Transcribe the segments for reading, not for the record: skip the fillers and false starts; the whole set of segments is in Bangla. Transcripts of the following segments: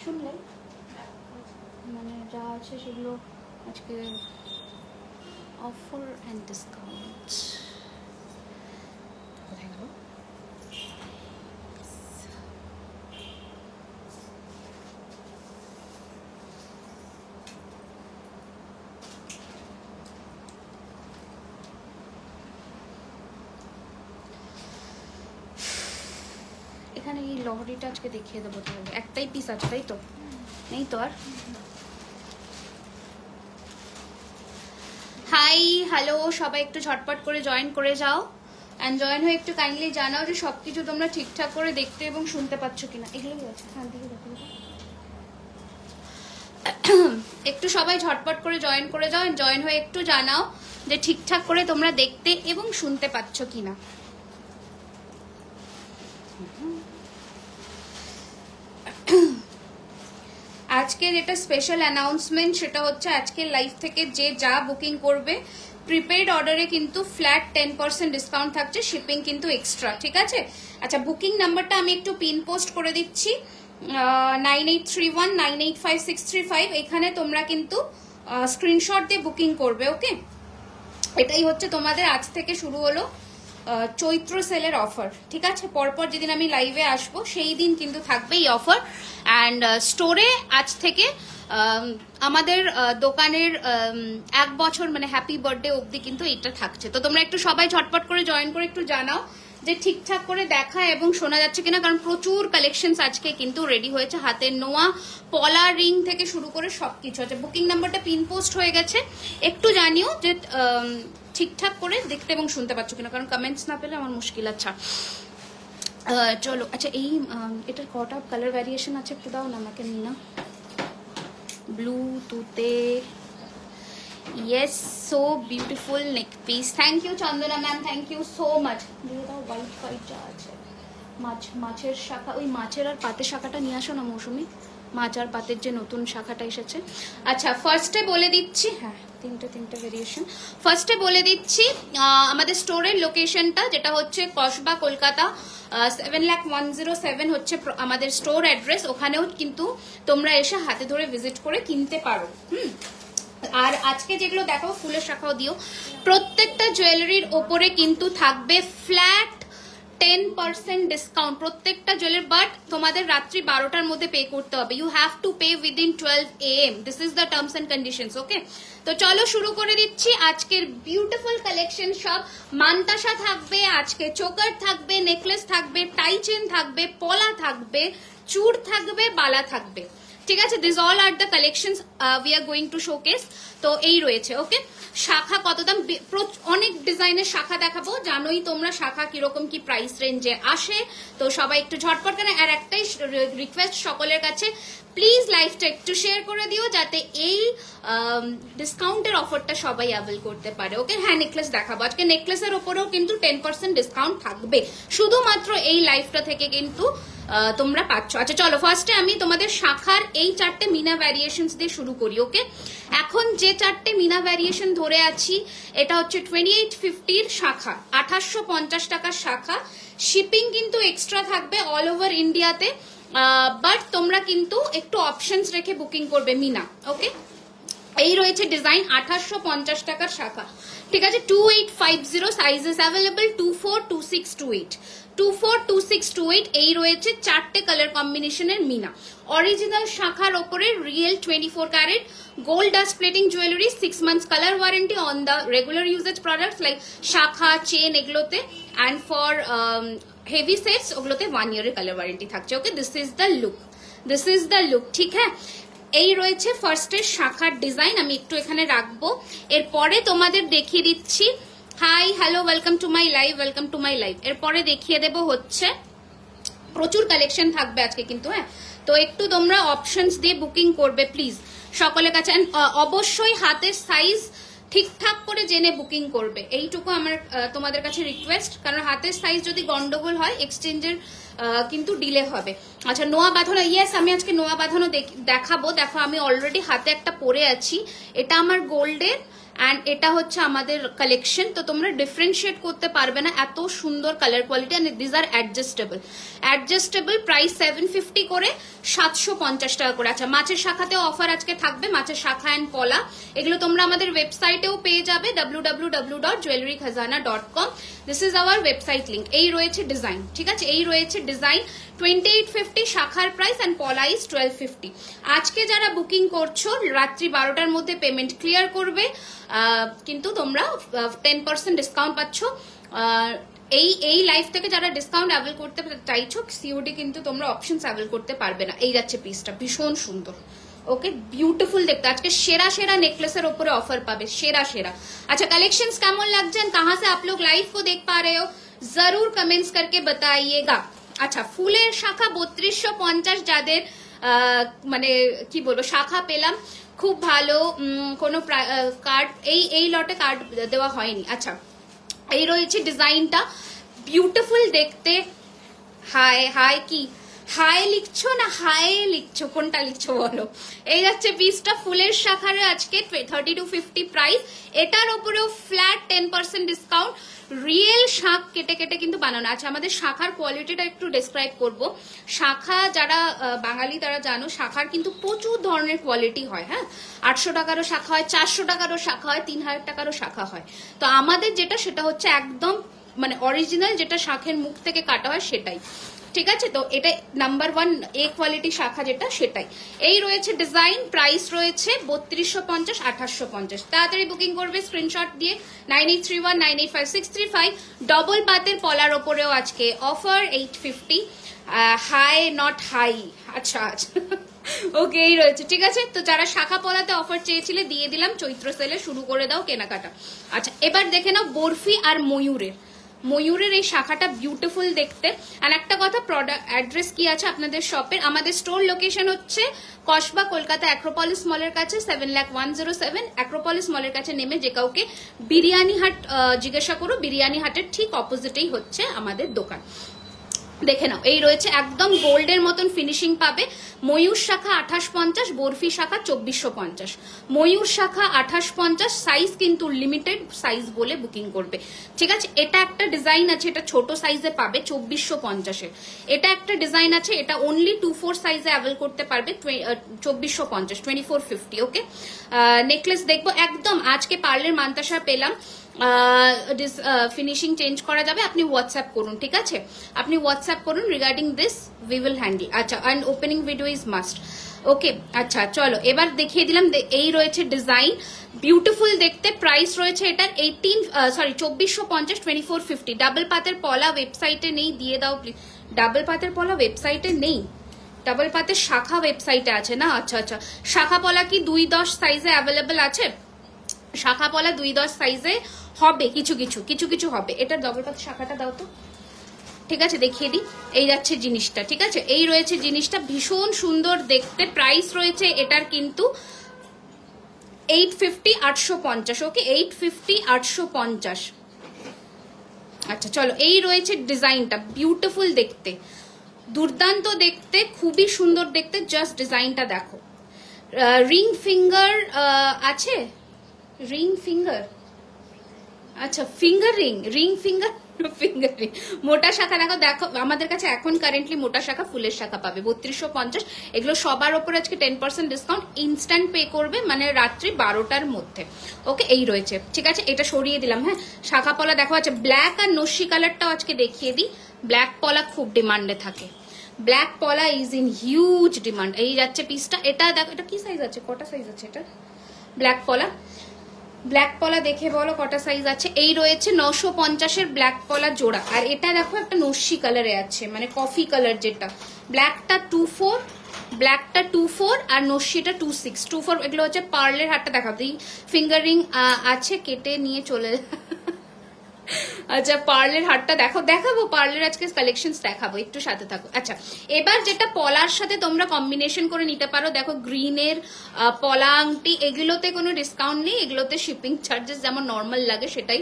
শুনলেন মানে যা আছে সেগুলো আজকে অফার অ্যান্ড ডিসকাউন্ট। কোথায় গেল? এখানে এই লহরিটা আজকে দেখিয়ে দেবো তোমাদের। একটাই পিস আছে তাই তো, নেই তো আর? হাই হ্যালো সবাই, একটু ঝটপট করে জয়েন করে যাও অ্যান্ড জয়েন হয়ে একটু কাইন্ডলি জানাও যে সব কিছু তোমরা ঠিকঠাক করে দেখতে এবং শুনতে পাচ্ছ কিনা। এগুলোই আছে, হ্যাঁ দিকে দেখো। একটু সবাই ঝটপট করে জয়েন করে যাও, জয়েন হয়ে একটু জানাও যে ঠিকঠাক করে তোমরা দেখতে এবং শুনতে পাচ্ছ কিনা। আজকের এটা স্পেশাল অ্যানাউন্সমেন্ট, সেটা হচ্ছে আজকের লাইভ থেকে যে যা বুকিং করবে প্রিপেড অর্ডারে কিন্তু ফ্ল্যাট 10% ডিসকাউন্ট থাকছে, শিপিং কিন্তু এক্সট্রা, ঠিক আছে? আচ্ছা, বুকিং নাম্বারটা আমি একটু পিন পোস্ট করে দিচ্ছি, 9831985635। এখানে তোমরা কিন্তু স্ক্রিনশট দিয়ে বুকিং করবে, ওকে? এটাই হচ্ছে তোমাদের আজ থেকে শুরু হলো চৈত্র সেলের অফার, ঠিক আছে? পরপর যেদিন আমি লাইভে আসবো সেই দিন কিন্তু থাকবে এই অফার। অ্যান্ড স্টোরে আজ থেকে আমাদের দোকানের 1 বছর মানে হ্যাপি বার্থডে অবধি কিন্তু এটা থাকছে। তো তোমরা একটু সবাই ঝটপট করে জয়েন করে একটু জানাও যে ঠিকঠাক করে দেখা এবং শোনা যাচ্ছে কিনা, কারণ প্রচুর কালেকশনস আজকে কিন্তু রেডি হয়েছে। হাতের নোয়া, পলা রিং থেকে শুরু করে সবকিছু আছে। বুকিং নাম্বারটা পিন পোস্ট হয়ে গেছে, একটু জানিও যে ঠিকঠাক করে দেখতে এবং শুনতে পাচ্ছ কিনা, কারণ কমেন্টস না পেলে আমার মুশকিল। আচ্ছা চলো, আচ্ছা এই এটার কটা কালার ভ্যারিয়েশন আছে একটু দাও না আমাকে। নিনা ব্লু, তুতে, yes, so beautiful neck piece. Thank you Chandana ma'am, thank you so much. দিয়ে দাও হোয়াইট হোয়াইট যা আছে। মাছের শাখা, ওই মাছের আর পাতের শাখাটা নিয়ে আসো না মৌসুমি, মাছ আর পাতের যে নতুন শাখাটা এসেছে। আচ্ছা ফার্স্টে বলে দিচ্ছি, হ্যাঁ তিনটে ভেরিয়েশন। ফার্স্টে বলে দিচ্ছি আমাদের স্টোরের লোকেশনটা, যেটা হচ্ছে কসবা কলকাতা 7,01,07 হচ্ছে আমাদের স্টোর অ্যাড্রেস। ওখানেও কিন্তু তোমরা এসে হাতে ধরে ভিজিট করে কিনতে পারো। আর আজকে যেগুলো দেখো ফুলের শাখাও দিও, প্রত্যেকটা জুয়েলারির ওপরে কিন্তু থাকবে ফ্ল্যাট 10% ডিসকাউন্ট প্রত্যেকটা জুয়েলারি, বাট তোমাদের রাত্রি 12টার মধ্যে পে করতে হবে। You have to pay within 12 AM। This is the terms and conditions, okay? তো চলো শুরু করে দিচ্ছি আজকের বিউটিফুল কালেকশন। সব মানতাসা থাকবে, আজকে চোকার থাকবে, নেকলেস থাকবে, টাই চেন থাকবে, পলা থাকবে, চূড় থাকবে, বালা থাকবে, ঠিক আছে? This all are the collections we are going to showcase. তো এই রয়েছে, ওকে? শাখা কত দাম, অনেক ডিজাইনের শাখা দেখাবো, জানোই তোমরা শাখা কিরকম কি প্রাইস রেঞ্জে আসে। তো সবাই একটু ঝটপট করে, আর একটাই রিকোয়েস্ট সকলের কাছে, প্লিজ লাইভটা একটু শেয়ার করে দিও যাতে এই ডিসকাউন্টের অফারটা সবাই অ্যাভেল করতে পারে, ওকে? হ্যাঁ নেকলেস দেখাবো আজকে, নেকলেসের ওপরেও কিন্তু 10% ডিসকাউন্ট থাকবে শুধুমাত্র এই লাইভটা থেকে কিন্তু তোমরা পাচ্ছ। আচ্ছা চলো ফার্স্টে আমি তোমাদের শাখার এই 4টে মিনা ভ্যারিয়েশনস দিয়ে শুরু করি, ওকে? এখন যে 4টে মিনা ভ্যারিয়েশন ধরে আছি, এটা হচ্ছে 2850 শাখা, 2850 টাকার শাখা। শিপিং কিন্তু এক্সট্রা থাকবে অল ওভার ইন্ডিয়াতে, বাট তোমরা কিন্তু একটু অপশনস রেখে বুকিং করবে মিনা, ওকে? এই রয়েছে ডিজাইন 2850 টাকার শাখা, ঠিক আছে? 2850 সাইজেস অ্যাভেলেবল, 24, 26, 28, 24, 26, 28 এই রয়েছে 4টে কালার কম্বিনেশনের মিনা। অরিজিনাল শাখার ওপরে real 24 carat gold dust plating jewellery, 6 months colour warranty on the regular usage products like shakha, chain এগুলোতে, অ্যান্ড ফর হেভি সেটস ওগুলোতে 1 year কালার ওয়ারেন্টি থাকছে, okay? This is the look, this is the look, ঠিক হ্যাঁ? এই রয়েছে ফার্স্টের শাখার ডিজাইন, আমি একটু এখানে রাখবো। এরপরে তোমাদের দেখিয়ে দিচ্ছি, hi hello welcome to my live, welcome to my live. এরপরে দেখিয়ে দেব হচ্ছে প্রচুর কালেকশন থাকবে আজকে কিন্তু, হ্যাঁ? তো একটু তোমরা অপশনস দিয়ে বুকিং করবে প্লিজ সকলের কাছে। অবশ্যই হাতের সাইজ ঠিকঠাক করে জেনে বুকিং করবে, এইটুকু আমার তোমাদের কাছে রিকোয়েস্ট, কারণ হাতের সাইজ যদি গন্ডগোল হয় এক্সচেঞ্জের কিন্তু ডিলে হবে। আচ্ছা নোয়া বাঁধানো, ইয়েস আমি আজকে নোয়া বাঁধানো দেখাবো। দেখো আমি অলরেডি হাতে একটা পরে আছি, এটা আমার গোল্ডের অ্যান্ড এটা হচ্ছে আমাদের কালেকশন। তো তোমরা ডিফারেন্সিয়েট করতে পারবে না, এত সুন্দর colour quality. And this are adjustable price 750 করে, 750 টাকা করে। আচ্ছা, মাছের শাখাতেও অফার আজকে থাকবে, মাছের শাখা অ্যান্ড পলা। এগুলো তোমরা আমাদের ওয়েবসাইটেও পেয়ে যাবে, www.jewelrykhazana.com। This is our website link. এই রয়েছে ডিজাইন, ঠিক আছে, এই রয়েছে ডিজাইন। 2850 শাখার প্রাইস অ্যান্ড পলা ইজ 1250। আজকে যারা বুকিং করছো রাত্রি 12টার মধ্যে পেমেন্ট ক্লিয়ার করবে, কিন্তু তোমরা 10% ডিসকাউন্ট পাচ্ছ। এই লাইফ থেকে যারা ডিসকাউন্ট অ্যাভেল করতে চাইছো, সিওডি কিন্তু তোমরা অপশনস অ্যাভেল করতে পারবে না। এই যাচ্ছে পিসটা, ভীষণ সুন্দর, ओके ब्यूटीफुल देखते आज के शेरा शेरा नेकलेसर ऊपर ऑफर पाबे शेरा शेरा। अच्छा, कलेक्शंस केमन लगছে, कहां से आप लोग लाइव को देख पा रहे हो जरूर कमेंट्स करके बताइएगा। अच्छा, ফুলের শাখা 3250 যাদের মানে কি বলবো শাখা পেলাম, খুব ভালো, কোনো কার্ড এই লটে কার্ড দেওয়া হয়নি। আচ্ছা, এই রয়েছে ডিজাইনটা, বিউটিফুল দেখতে। হাই হাই কি হাই লিখছো না হাই লিখছো, কোনটা লিখছো বলো। এই যাচ্ছে পিসটা, ফুলের শাখার আজকে 3250 প্রাইস। এটার উপরেও ফ্ল্যাট 10% ডিসকাউন্ট। রিয়েল শাখ কেটে কেটে কিন্তু বানানো। আচ্ছা, আমাদের শাখার কোয়ালিটিটা একটু ডেসক্রাইব করব। শাখা যারা বাঙালি তারা জানো, শাখার কিন্তু প্রচুর ধরনের কোয়ালিটি হয়। হ্যাঁ, 800 টাকারও শাখা হয়, 400 টাকারও শাখা হয়, 3000 টাকারও শাখা হয়। তো আমাদের যেটা সেটা হচ্ছে একদম মানে অরিজিনাল, যেটা শাখের মুখ থেকে কাটা হয় সেটাই, ঠিক আছে। তো এটা নাম্বার 1 এ কোয়ালিটি শাখা যেটা সেটাই। এই রয়েছে ডিজাইন, প্রাইস রয়েছে 3250 2850। তাড়াতাড়ি বুকিং করবে স্ক্রিনশট দিয়ে 9831985635। ডবল পাতের পলার ওপরেও আজকে অফার 850। High not high. আচ্ছা আচ্ছা, ওকে, এই রয়েছে, ঠিক আছে। তো যারা শাখা পলাতে অফার চেয়েছিলে দিয়ে দিলাম, চৈত্র সেলে শুরু করে দাও কেনাকাটা। আচ্ছা, এবার দেখে নাও বরফি আর ময়ূরের এই শাখাটা বিউটিফুল দেখতে। আর একটা কথা, প্রোডাক্ট অ্যাড্রেস কি আছে আপনাদের শপের? আমাদের স্টোর লোকেশন হচ্ছে কসবা, কলকাতা অ্যাক্রোপলিস মলের কাছে, 7,01,07। অ্যাক্রোপলিস মলের কাছে নেমে যে কাউকে বিরিয়ানি হাট জিজ্ঞাসা করো, বিরিয়ানি হাটের ঠিক অপোজিটেই হচ্ছে আমাদের দোকান। দেখে নাও, এই রয়েছে একদম গোল্ডের মতন ফিনিশিং পাবে। ময়ূর শাখা 2850, বরফি শাখা 2450। ময়ূর শাখা 2850, সাইজ কিন্তু লিমিটেড সাইজ বলে বুকিং করবে, ঠিক আছে। এটা একটা ডিজাইন আছে, এটা ছোট সাইজে পাবে 2450-এ। এটা একটা ডিজাইন আছে, এটা অনলি 24 সাইজে অ্যাভেল করতে পারবে 2450, 2450। ওকে, নেকলেস দেখবো একদম। আজকে পার্লের মান্তাসা পেলাম, ফিনিশিং চেঞ্জ করা যাবে, আপনি হোয়াটসঅ্যাপ করুন, ঠিক আছে, আপনি হোয়াটসঅ্যাপ করুন regarding this, we will handle. আচ্ছা, and opening video is must. Okay, আচ্ছা চলো এবার দেখিয়ে দিলাম। এই রয়েছে ডিজাইন, বিউটিফুল দেখতে। প্রাইস রয়েছে এটার 2450, 2450। ডাবল পাতের পলা ওয়েবসাইটে নেই, দিয়ে দাও প্লিজ। ডাবল পাতের পলা ওয়েবসাইটে নেই, ডাবল পাতের শাখা ওয়েবসাইটে আছে না। আচ্ছা আচ্ছা, শাখা পলা কি 2-10 সাইজে অ্যাভেলেবেল আছে? শাখা পলা 2-10 সাইজে হবে, কিছু কিছু হবে। এটার ডবল পাত শাখাটা দাও তো, ঠিক আছে, দেখিয়ে দিই। এই যাচ্ছে জিনিসটা, ঠিক আছে, এই রয়েছে জিনিসটা, ভীষণ সুন্দর দেখতে। প্রাইস রয়েছে এটার কিন্তু 850, 850। ওকে, 850, 850। আচ্ছা চলো, এই রয়েছে ডিজাইনটা, বিউটিফুল দেখতে, দুর্দান্ত দেখতে, খুবই সুন্দর দেখতে। জাস্ট ডিজাইনটা দেখো। রিং ফিঙ্গার আছে, রিং ফিঙ্গার, আচ্ছা ফিঙ্গার রিং ফিঙ্গার মোটা শাখা দেখো। দেখো আমাদের কাছে এখন কারেন্টলি মোটা শাখা ফুলের শাখা পাবে 3250। এগুলো সবার ওপর আজকে 10% ডিসকাউন্ট, ইনস্ট্যান্ট পে করবে মানে রাত্রি 12টার মধ্যে। ওকে, এই রয়েছে, ঠিক আছে, এটা সরিয়ে দিলাম। হ্যাঁ, শাখা পলা দেখো। আচ্ছা, ব্ল্যাক আর নস্যি কালারটাও আজকে দেখিয়ে দিই। ব্ল্যাক পলা খুব ডিমান্ডে থাকে, ব্ল্যাক পলা ইজ ইন হিউজ ডিমান্ড। এই যাচ্ছে পিসটা, এটা দেখো, এটা কি সাইজ আছে, কটা সাইজ আছে এটা? ব্ল্যাক পলা দেখে বলো কটা সাইজ আছে। এই রয়েছে 950-এর ব্ল্যাক পলা জোড়া। আর এটা দেখো একটা নস্যি কালারে আছে, মানে কফি কালার, যেটা ব্ল্যাকটা 24 আর নস্যিটা 24। এগুলো হচ্ছে পার্লের হাটটা। দেখাবো, ফিঙ্গারিং আছে, কেটে নিয়ে চলে আচ্ছা পার্লের হারটা দেখাবো পার্লের আজকে কালেকশনস দেখাবো, একটু সাথে থাকো। আচ্ছা এবার যেটা পলার সাথে তোমরা কম্বিনেশন করে নিতে পারো, দেখো গ্রিনের পলা আংটি, এগুলোতে কোনো ডিসকাউন্ট নেই, এগুলোতে শিপিং চার্জেস যেমন নর্মাল লাগে সেটাই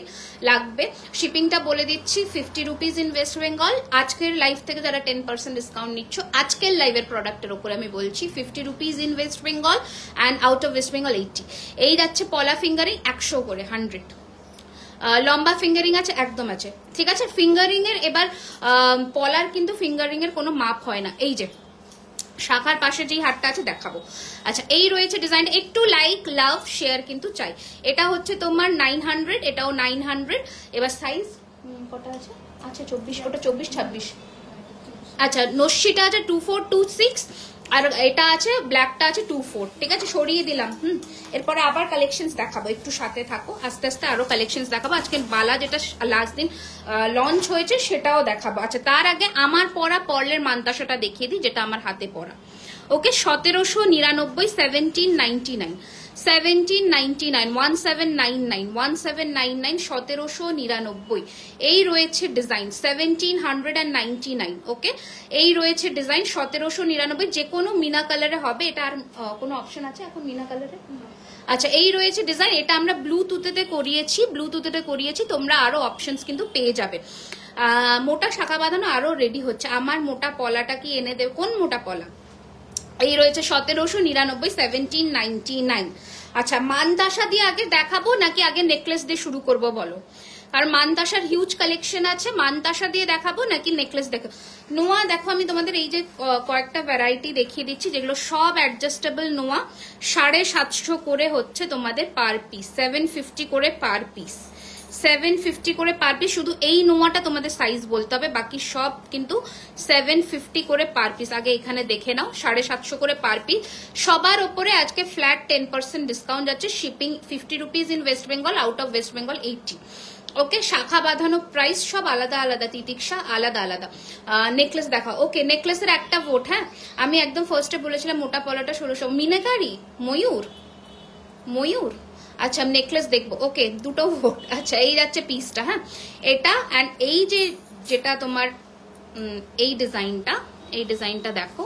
লাগবে। শিপিংটা বলে দিচ্ছি 50 রুপিস ইন ওয়েস্ট বেঙ্গল। আজকের লাইভ থেকে যারা 10% ডিসকাউন্ট নিচ্ছ আজকের লাইভের প্রোডাক্টের উপরে আমি বলছি 50 rupees in West Bengal and out of West Bengal 80। এই যাচ্ছে পলা ফিঙ্গারিং 100 করে 100। লম্বা ফিঙ্গারিং আছে, একদম আছে, ঠিক আছে। ফিঙ্গারিং এর এবার পলার কিন্তু ফিঙ্গারিং এর কোনো মাপ হয় না। এই যে শাখার পাশে যেই হারটা আছে দেখাবো। আচ্ছা এই রয়েছে ডিজাইন, একটু লাইক লাভ শেয়ার কিন্তু চাই। এটা হচ্ছে তোমার 900, এটাও 900। এবার সাইজ কটা আছে? আচ্ছা 24, ওটা 24 26। আচ্ছা নস্যিটা আছে 2426 আর এটা আছে ব্ল্যাকটা আছে 24, ঠিক আছে সরিয়ে দিলাম। এরপরে আবার কালেকশনস দেখাবো, একটু সাথে থাকো, আস্তে আস্তে আরো কালেকশনস দেখাবো। আজকে বালা যেটা লাস্ট দিন লঞ্চ হয়েছে সেটাও দেখাবো। আচ্ছা তার আগে আমার পরা পর্লের মান্তাসাটা দেখিয়ে দিই, যেটা আমার হাতে পরা। ওকে 1799, 1799, 1799, 1799, 1799, 1799। এই রয়েছে ডিজাইন 1799। ওকে এই রয়েছে ডিজাইন 1799, যে কোনো মিনা কালারে হবে। এটা আর কোনো অপশন আছে এখন মিনা কালারে? আচ্ছা এই রয়েছে ডিজাইন, এটা আমরা ব্লুটুথে করিয়েছি, তোমরা আরো অপশনস কিন্তু পেয়ে যাবে। মোটা শাখা বাঁধানো আরো রেডি হচ্ছে। আমার মোটা পলাটা কি এনে দেবে? কোন মোটা পলা? এই রয়েছে 1799, 1799। আচ্ছা মানতাসা দিয়ে আগে দেখাবো নাকি আগে নেকলেস দিয়ে শুরু করব বলো? আর মানতাসার হিউজ কালেকশন আছে, মানতাসা দিয়ে দেখাবো নাকি নেকলেস দেখাবো? নোয়া দেখো আমি তোমাদের এই যে কয়েকটা ভ্যারাইটি দেখিয়ে দিচ্ছি, যেগুলো সব অ্যাডজাস্টেবল নোয়া। 750 করে হচ্ছে তোমাদের পার পিস, 750 করে পার পিস, 750 করে পার পিস। শুধু এই নোয়াটা তোমাদের সাইজ বলতে হবে, বাকি সব কিন্তু 750 করে পার পিস। আগে এখানে দেখে নাও 750 করে পার পিস। সবার উপরে আজকে ফ্ল্যাট 10% ডিসকাউন্ট যাচ্ছে। Shipping 50 rupees in West Bengal, out of West Bengal 80। ওকে শাখা বাঁধানো প্রাইস সব আলাদা আলাদা, তিতিক্ষা আলাদা আলাদা। নেকলেস দেখা, ওকে নেকলেসের একটা ভোট। হ্যাঁ আমি একদম ফার্স্টে বলেছিলাম মোটা পলাটা 1600। মিনাকারি ময়ূর আচ্ছা নেকলেস দেখবো, ওকে দুটো ভোট। আচ্ছা এই যাচ্ছে পিসটা, হ্যাঁ এটা অ্যান্ড এই যেটা তোমার এই ডিজাইনটা দেখো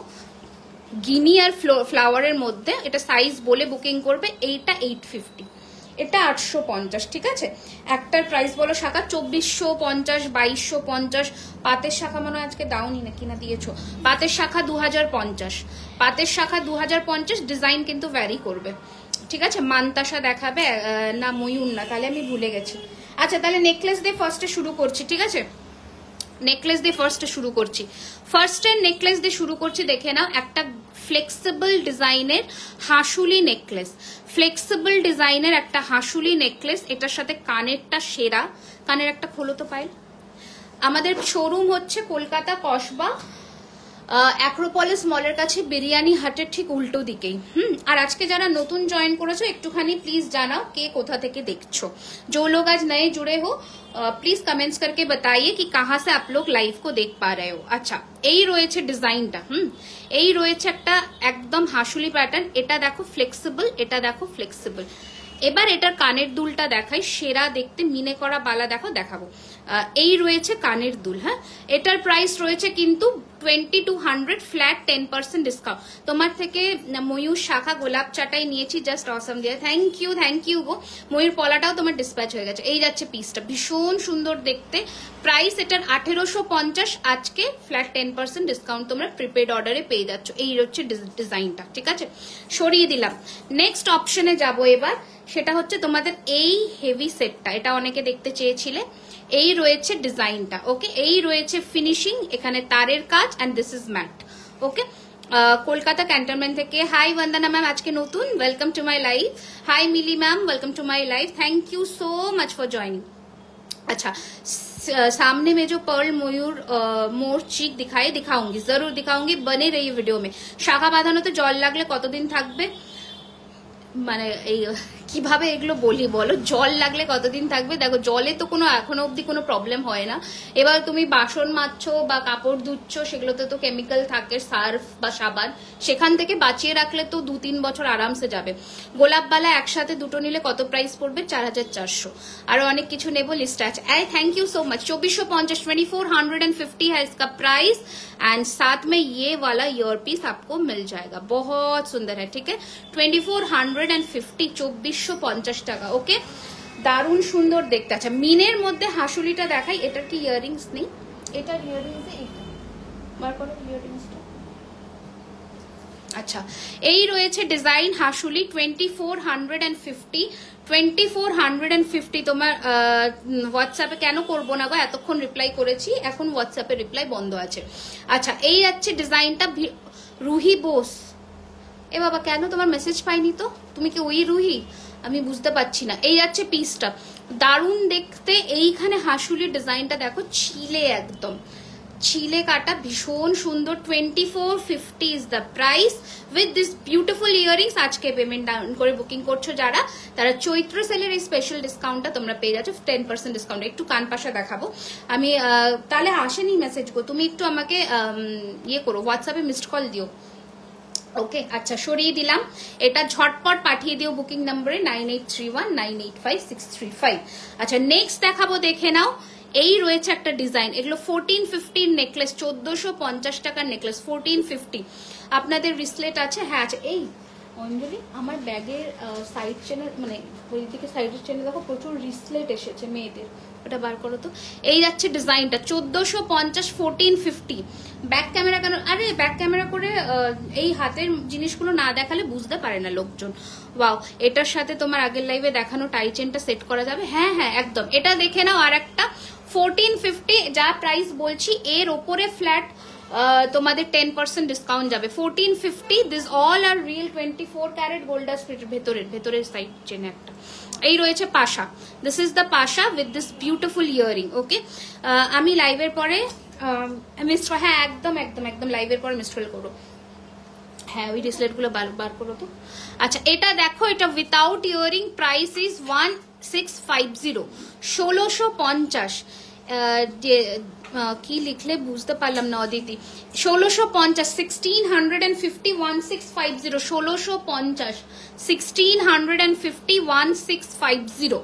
গিনি আর ফ্লাওয়ারের মধ্যে, এটা সাইজ বলে বুকিং করবে। এইটা 850, এটা 850, ঠিক আছে। একটার প্রাইস বলো শাখা 2450, 2250। পাতের শাখা মনে আজকে দাওনি নাকি না দিয়েছো? পাতের শাখা 2050, পাতের শাখা 2050। ডিজাইন কিন্তু ভ্যারি করবে, ঠিক আছে। মানতাসা দেখাবে না ময়ূর না, তাহলে আমি ভুলে গেছি। আচ্ছা তাহলে নেকলেস দিয়ে ফার্স্টে শুরু করছি, ঠিক আছে। নেকলেস দিয়ে ফার্স্টে শুরু করছি, নেকলেস দিয়ে শুরু করছি। দেখে নাও একটা ফ্লেক্সিবল ডিজাইনের হাসুলি নেকলেস, ফ্লেক্সিবল ডিজাইনের একটা হাসুলি নেকলেস। এটার সাথে কানেরটা সেরা, কানের একটা খোলো তো পাইল। আমাদের শোরুম হচ্ছে কলকাতা কসবা অ্যাক্রোপলিস মলের কাছে, বিরিয়ানি হাটের ঠিক উল্টো দিকেই। আর আজকে যারা নতুন জয়েন করেছো একটুখানি প্লিজ জানাও কে কোথা থেকে দেখছো। जो लोग आज नए जुड़े हो प्लीज कमेंट्स करके बताइए कि कहाँ से आप लोग लाइव को देख पा रहे हो। আচ্ছা এই রয়েছে ডিজাইনটা, এই রয়েছে একটা একদম হাসুলি প্যাটার্ন। এটা দেখো ফ্লেক্সিবল, এটা দেখো ফ্লেক্সিবল। এবার এটার কানের দুলটা দেখাই, সেরা দেখতে মিনে করা বালা দেখাবো। এই রয়েছে কানের দুল, হ্যাঁ এটার প্রাইস রয়েছে কিন্তু 2200, ফ্ল্যাট 10% ডিসকাউন্ট। তোমার থেকে ময়ূর শাখা গোলাপ চাটাই নিয়েছি, জাস্ট অসম দিয়ে। থ্যাংক ইউ গো। ময়ূর পলাটাও তোমার ডিসপ্যাচ হয়ে গেছে। এই যাচ্ছে পিসটা, ভীষণ সুন্দর দেখতে। প্রাইস এটার 1850, আজকে ফ্ল্যাট 10% ডিসকাউন্ট তোমরা প্রিপেড অর্ডারে পেয়ে যাচ্ছ। এই হচ্ছে ডিজাইনটা, ঠিক আছে সরিয়ে দিলাম। নেক্সট অপশনে যাব এবার, সেটা হচ্ছে তোমাদের এই হেভি সেটটা, এটা অনেকে দেখতে চেয়েছিলে। এই রয়েছে ডিজাইনটা, ওকে এই রয়েছে ফিনিশিং, এখানে তারের কাজ and this is matte. Okay Kolkata cantonment থেকে হাই বন্দনা ম্যাম, আজকে নতুন, welcome to my live. Hi Mili ma'am, welcome to my live, thank you so much for joining. अच्छा सामने में जो पर्ल मयूर मोर चिक दिखाऊंगी, जरूर दिखाऊंगी, बने रही वीडियो में। शाखा बांधानो तो जल लागले कतदिन থাকবে, মানে এই কিভাবে এগুলো বলি বলো, জল লাগলে কতদিন থাকবে? দেখো জলে তো কোনো এখনো অবধি কোনো প্রবলেম হয় না। এবার তুমি বাসন মাজছো বা কাপড় ধুচ্ছো, সেগুলোতে তো কেমিক্যাল থাকে, সার্ফ বা সাবান, সেখান থেকে বাঁচিয়ে রাখলে তো 2-3 বছর আরামসে যাবে। গোলাপবালা একসাথে দুটো নিলে কত প্রাইস পড়বে? 4400। আরো অনেক কিছু নেবো, লিস্ট আছে। Thank you so much. 2450 2450 है इसका प्राइस एंड साथ में ये वाला ईयर पीस आपको मिल जाएगा, बहुत सुंदर है, ठीक है। 2450 2450 টাকা, ওকে। দারুণ সুন্দর দেখতে। আচ্ছা মিনের মধ্যে হাসুলিটা দেখাই, এটার কি ইয়াররিংস নেই? এটার ইয়াররিংস এইটা বার করো ইয়াররিংসটা। আচ্ছা এই রয়েছে ডিজাইন হাসুলি 2450 তোমার হোয়াটসঅ্যাপে কেন করবো না গো, এতক্ষণ রিপ্লাই করেছি, এখন হোয়াটসঅ্যাপে রিপ্লাই বন্ধ আছে। আচ্ছা এই যাচ্ছে ডিজাইনটা, রুহি বোস। এ বাবা কেন তোমার মেসেজ পাইনি তো, তুমি কি ওই রুহি? আমি বুঝতে পারছি না। এই যাচ্ছে পিসটা, দারুণ দেখতে। এইখানে হাসুলির ডিজাইনটা দেখো, ছিলে একদম ছিলে কাটা, ভীষণ সুন্দর। 2450 is the price with this beautiful earrings. আজকে পেমেন্ট ডাউন করে বুকিং করছো যারা, তারা চৈত্র সেলের এই স্পেশাল ডিসকাউন্টটা তোমরা পেয়ে যাচ্ছ 10% ডিসকাউন্ট। একটু কান পাশা দেখাবো আমি, তাহলে আসেনি মেসেজ গো, তুমি একটু আমাকে ইয়ে করো, হোয়াটসঅ্যাপে মিসড কল দিও, ওকে। আচ্ছা সরিয়ে দিলাম, এটা ঝটপট পাঠিয়ে দিও বুকিং নম্বরে 9831985635। আচ্ছা নেক্সট দেখাবো, দেখে নাও। এই রয়েছে একটা ডিজাইন, এগুলো 1450 নেকলেস, 1450 টাকার নেকলেস, 1450। আপনাদের রিসলেট আছে? হ্যাঁ আছে। এই অঞ্জলি আমার ব্যাগের সাইড চেনে, মানে ওইদিকে সাইডের চেনে দেখো প্রচুর রিসলেট এসেছে মেয়েদের, ওটা বার করো তো। এই যাচ্ছে ডিজাইনটা 1450 1450। ব্যাক ক্যামেরা কেন? আরে ব্যাক ক্যামেরা করে এই হাতের জিনিসগুলো না দেখালে বুঝতে পারে না লোকজন। ওয়াও, এটার সাথে তোমার আগের লাইভে দেখানো টাই চেনটা সেট করা যাবে। হ্যাঁ হ্যাঁ একদম, এটা দেখে নাও। আর একটা 1450 যা প্রাইস বলছি, এর ওপরে ফ্ল্যাট তোমাদের 10% ডিসকাউন্ট যাবে। 1450 this all are real 24 carat gold dust ভেতরের সাইড চেনে একটা। এই রয়েছে পাশা, this is the pasha with this beautiful earring, okay. আমি লাইভের পরে মিসড, হ্যাঁ একদম একদম একদম লাইভের পরে মিসড কল করো। হ্যাঁ ওই রিসলেট গুলো বার করো তো। আচ্ছা এটা দেখো, এটা উইথাউট ইয়ারিং, প্রাইস ইজ 1650 1650। কি লিখলে বুঝতে পারলাম না অদিতি। 1650 1650 1650 1650 1650 1650।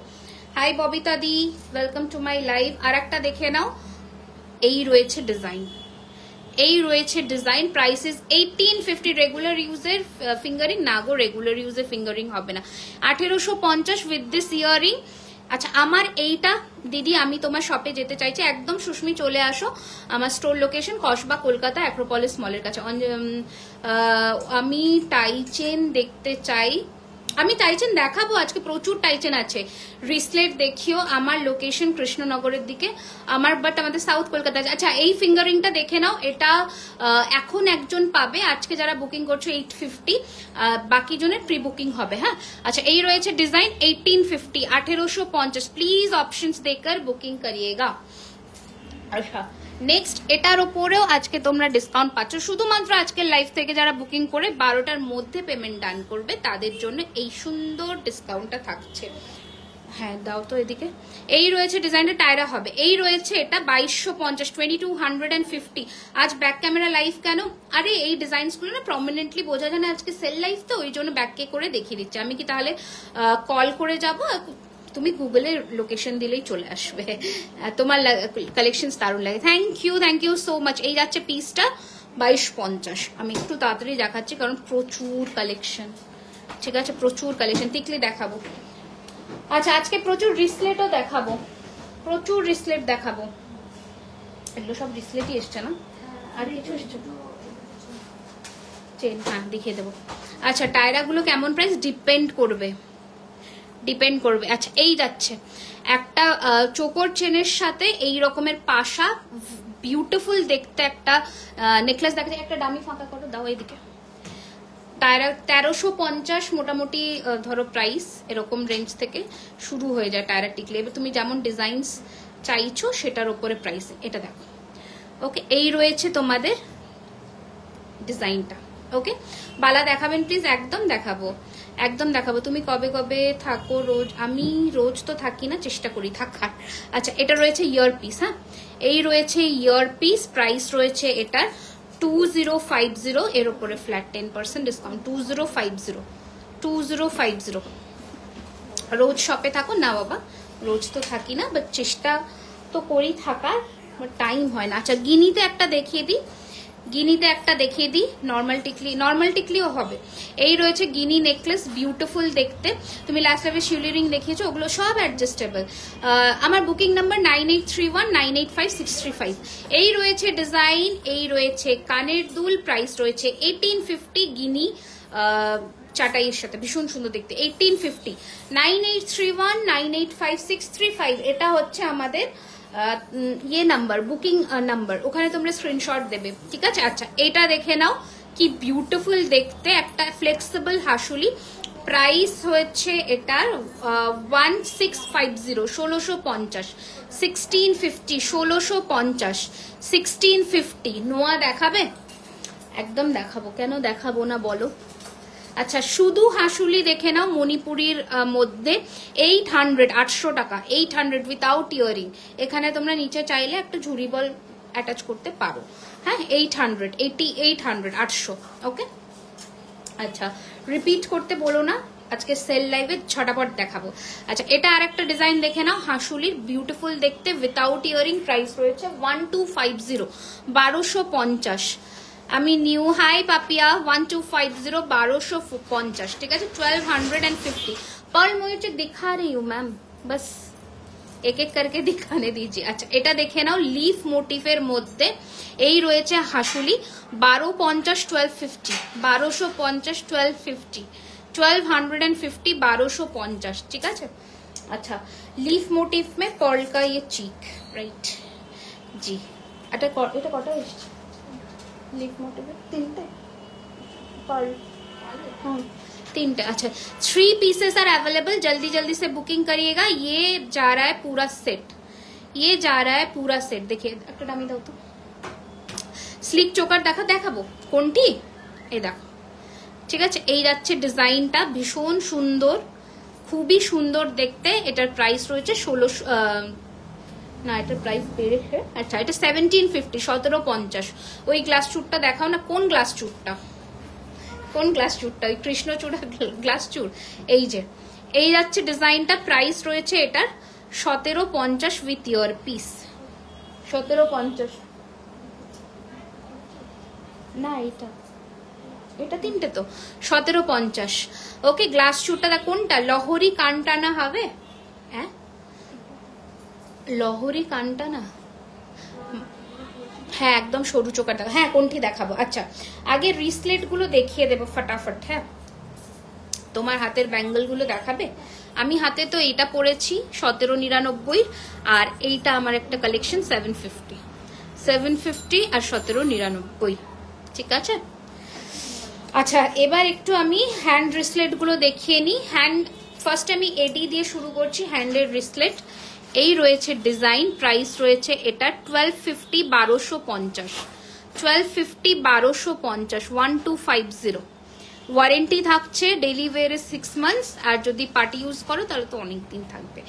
হাই ববিতা দি, ওয়েলকাম টু মাই লাইভ। আর একটা দেখে নাও, এই রয়েছে ডিজাইন, এই রয়েছে ডিজাইন। Price is 1850। রেগুলার ইউজের ফিঙ্গারিং না গো, রেগুলার ইউজের ফিঙ্গারিং হবে না। 1850 উইথ দিস ইয়ারিং। আচ্ছা আমার এইটা দিদি, আমি তোমার শপে যেতে চাইছি, একদম সুস্মি চলে আসো। আমার store location Kasba Kolkata Acropolis মলের কাছে। আমি টাই চেন দেখতে চাই, আমি টাইচেন দেখাবো আজকে, প্রচুর টাইচেন আছে। রিসলেট দেখিও, আমার লোকেশন কৃষ্ণনগরের দিকে আমার, বাট আমাদের সাউথ কলকাতা। আচ্ছা এই ফিঙ্গারিংটা দেখে নাও, এটা এখন একজন পাবে, আজকে যারা বুকিং করছো 850, বাকি জনের প্রি বুকিং হবে। হ্যাঁ আচ্ছা এই রয়েছে ডিজাইন 1850 1850। প্লিজ অপশনস দেখकर বুকিং করিয়েগা। আচ্ছা নেক্সট এটার উপরেও আজকে তোমরা ডিসকাউন্ট পাচ্ছ, শুধুমাত্র আজকের লাইভ থেকে যারা বুকিং করে 12টার মধ্যে পেমেন্ট ডান করবে তাদের জন্য এই সুন্দর ডিসকাউন্টটা থাকছে। হ্যাঁ দাও তো এদিকে। এই রয়েছে ডিজাইনটা, টায়রা হবে। এই রয়েছে এটা 2250 2250। আজ ব্যাক ক্যামেরা লাইভ কেন? আরে এই ডিজাইনস গুলো না প্রমিনেন্টলি বোঝা যায় না, আজকে সেল লাইভ তো ওই জন্য ব্যাককে করে দেখিয়ে দিচ্ছে। আমি কি তাহলে কল করে যাব? তুমি গুগলে লোকেশন দিলেই চলে আসবে। তোমার কালেকশন দারুণ লাগে। Thank you so much. এই যাচ্ছে পিসটা 2250। আমি একটু তাড়াতাড়ি দেখাচ্ছি কারণ প্রচুর কালেকশন, ঠিক আছে প্রচুর কালেকশন। টিকলি দেখাবো। আচ্ছা আজকে প্রচুর রিসলেটও দেখাবো, প্রচুর রিসলেট দেখাবো। এগুলো সব রিসলেটই এসছে না, আর কিছু এসছে চেন? হ্যাঁ দেখিয়ে দেবো। আচ্ছা টায়রাগুলো কেমন প্রাইস ডিপেন্ড করবে। আচ্ছা এই যাচ্ছে একটা চোকর চেনের সাথে এই রকমের পাশা, বিউটিফুল দেখতে একটা নেকলেস দেখা যায়। একটা ডামি ফাঁকা করো, দাও এইদিকে। টায়রা 1350 মোটামুটি ধরো প্রাইস, এরকম রেঞ্জ থেকে শুরু হয়ে যায় টায়রা টিকলে। এবার তুমি যেমন ডিজাইনস চাইছো সেটার উপরে প্রাইস। এটা দেখো, ওকে এই রয়েছে তোমাদের ডিজাইনটা। ওকে বালা দেখাবেন প্লিজ? একদম দেখাবো, একদম দেখাবো। তুমি কবে কবে থাকো রোজ? আমি রোজ তো থাকি না, চেষ্টা করি থাকার। আচ্ছা, এটা রয়েছে ইয়ার পিস। হ্যাঁ, এই রয়েছে ইয়ার পিস, প্রাইস রয়েছে এটার 2050, এর উপরে ফ্ল্যাট 10% ডিসকাউন্ট। 2050 রোজ শপে থাকো না বাবা? রোজ তো থাকি না, বাট চেষ্টা তো করি থাকার, টাইম হয় না। আচ্ছা, গিনিতে একটা দেখিয়ে দিই, নর্মাল টিকলিও হবে। এই রয়েছে গিনি নেকলেস, বিউটিফুল দেখতে। তুমি লাস্ট লাইভে শিউলি রিং দেখিয়েছো, ওগুলো সব অ্যাডজাস্টেবল। আমার বুকিং নাম্বার 9831985635। এই রয়েছে ডিজাইন, এই রয়েছে কানের দুল, প্রাইস রয়েছে 1850 গিনি চাটাইয়ের সাথে, ভীষণ সুন্দর দেখতে। 1850, 9831985635, এটা হচ্ছে আমাদের ইয়ে নাম্বার, বুকিং নাম্বার, ওখানে তোমরা স্ক্রিনশট দেবে, ঠিক আছে? আচ্ছা, এটা দেখে নাও, কি বিউটিফুল দেখতে, একটা ফ্লেক্সিবল হাসুলি। প্রাইস হচ্ছে এটার 1650, 1650, 1650, 1650, 1650। নোয়া দেখাবে? একদম দেখাবো, কেন দেখাবো না বলো? আচ্ছা, শুধু হাসুলি দেখে নাও, মণিপুরীর মধ্যে 800, 800 টাকা, 800 উইথাউট ইয়ারিং। এখানে তোমরা নিচে চাইলে একটা ঝুড়ি বল অ্যাটাচ করতে পারো। হ্যাঁ, 800, 800, 800। ওকে, আচ্ছা, রিপিট করতে বলো না, আজকে সেল লাইভে ছটাপট দেখাবো। আচ্ছা, এটা আর একটা ডিজাইন দেখে নাও, হাসুলির, বিউটিফুল দেখতে, উইথাউট ইয়ারিং। প্রাইস রয়েছে 1250, 1250। আমি নিউ, হাই পাপিয়া, 1250, 1250, ঠিক আছে? 1250। पर मुझे दिखा रही हूँ मैम, बस एक एक करके दिखाने दीजिए। अच्छा, এটা দেখে নাও, লিফ মোটিভের মধ্যে। এই রয়েছে হাসুলি, 1250, 1250, 1250, 1250, 1250, 1250, ঠিক আছে? अच्छा, लीफ मोटिव में पर्ल का ये चीक, राइट जी। এটা কটা এসেছে लीफ मोटिव? তিনটে पर्ल, हाँ तीनटे। अच्छा, 3 पीसेस आर अवेलेबल, जल्दी जल्दी से बुकिंग करिएगा। ये जा रहा है पूरा सेट, ये जा रहा है पूरा सेट। देखिए একটা ডামি দাও তো, স্লিক চোকার দেখাবো কোনটি, এই দেখো, ঠিক আছে? এই যাচ্ছে ডিজাইনটা, ভীষণ সুন্দর, খুবই সুন্দর দেখতে। এটার প্রাইস রয়েছে 1600, না এটার প্রাইস বেড়েছে। আচ্ছা, এটা 1750, 1750। ওই গ্লাস চুরটা দেখাও না, কোন গ্লাস চুরটা, কোন গ্লাস চুরটা? ওই কৃষ্ণচূড়া গ্লাস চুর। এই যে, এই যাচ্ছে ডিজাইনটা, প্রাইস রয়েছে এটার 1750 উইথ ইয়ার পিস, 1750। না এটা তিনটে তো, 1750। ওকে, গ্লাস চুরটা কোনটা? লহরি কানটানা হবে? হ্যাঁ, লহরি কানটানা, হ্যাঁ একদম সরু চোকার দেখা। হ্যাঁ, কোনটি দেখাবো? আচ্ছা, আগে রিসলেট গুলো দেখিয়ে দেবো ফটাফট। হ্যাঁ, তোমার হাতের ব্যাঙ্গেল গুলো দেখাবে? আমি হাতে তো এইটা পরেছি 1799, আর এইটা আমার একটা কালেকশন 750 আর 1799, ঠিক আছে? আচ্ছা, এবার একটু আমি হ্যান্ড রিসলেট গুলো দেখিয়ে নিই। হ্যান্ড ফার্স্ট আমি এডি দিয়ে শুরু করছি, হ্যান্ডের রিসলেট। এই রয়েছে ডিজাইন, প্রাইস রয়েছে এটা 1250, 1250, 1250, 1250, 1250। ওয়ারেন্টি থাকছে, ডেলি ওয়্যারে 6 মান্থস, আর যদি পার্টি ইউজ করো তাহলে তো অনেক দিন থাকবে,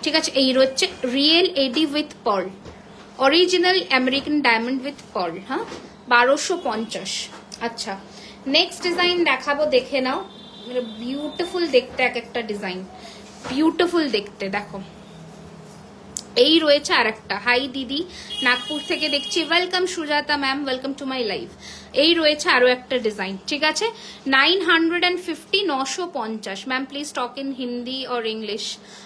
ঠিক আছে? এই রয়েছে real AD with pearl, original American diamond with pearl. হ্যাঁ, 1250। আচ্ছা, নেক্সট ডিজাইন দেখাবো, দেখে নাও, বিউটিফুল দেখতে, এক একটা ডিজাইন বিউটিফুল দেখতে। দেখো, এই রয়েছে আর একটা, হাই দিদি, নাগপুর থেকে দেখছি, welcome Sujata ma'am, welcome to my live. এই রয়েছে আরো একটা ডিজাইন, ঠিক আছে? 950, 950। Ma'am please talk in Hindi or English.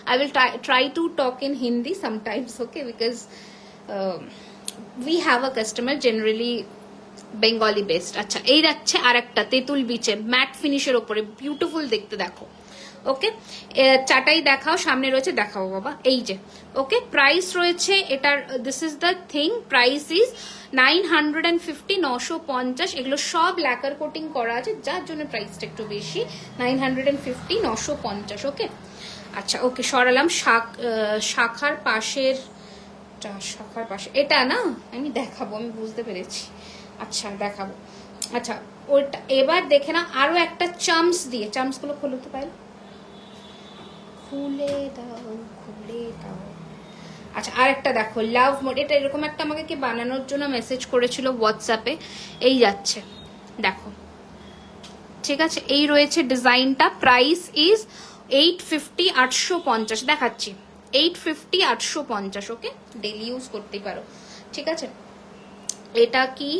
I will try to talk in Hindi sometimes, okay, because we have a customer generally Bengali best. আচ্ছা, এই যাচ্ছে আর একটা তেঁতুল বিচে, ম্যাট ফিনিশের ওপরে, বিউটিফুল দেখতে। দেখো, ওকে, চাটাই দেখাও, সামনে রয়েছে, দেখাও বাবা, এই যে। ওকে, প্রাইস রয়েছে এটার, this is the thing, price is 950, 950। এগুলো সব ল্যাকার কোটিং করা আছে, যার জন্য প্রাইসটা একটু বেশি, 950, 950। ওকে, আচ্ছা, ওকে, সরালাম। শাখার পাশে এটা না, আমি দেখাবো, আমি বুঝতে পেরেছি। আচ্ছা, দেখাবো। আচ্ছা, ওটা এবার দেখে না আরো একটা চামস দিয়ে, চামস গুলো খোলো তো পাইল, খুলে দাও খুলে দাও। আচ্ছা আর একটা দেখো লাভ মোড, এটা এরকম একটা আমাকে কি বানানোর জন্য মেসেজ করেছিল হোয়াটসঅ্যাপে, এই যাচ্ছে দেখো, ঠিক আছে। এই রয়েছে ডিজাইনটা, প্রাইস ইজ 850, 850 দেখাচ্ছি, 850 850, ওকে, ডেলি ইউজ করতেই পারো, ঠিক আছে। এটা কি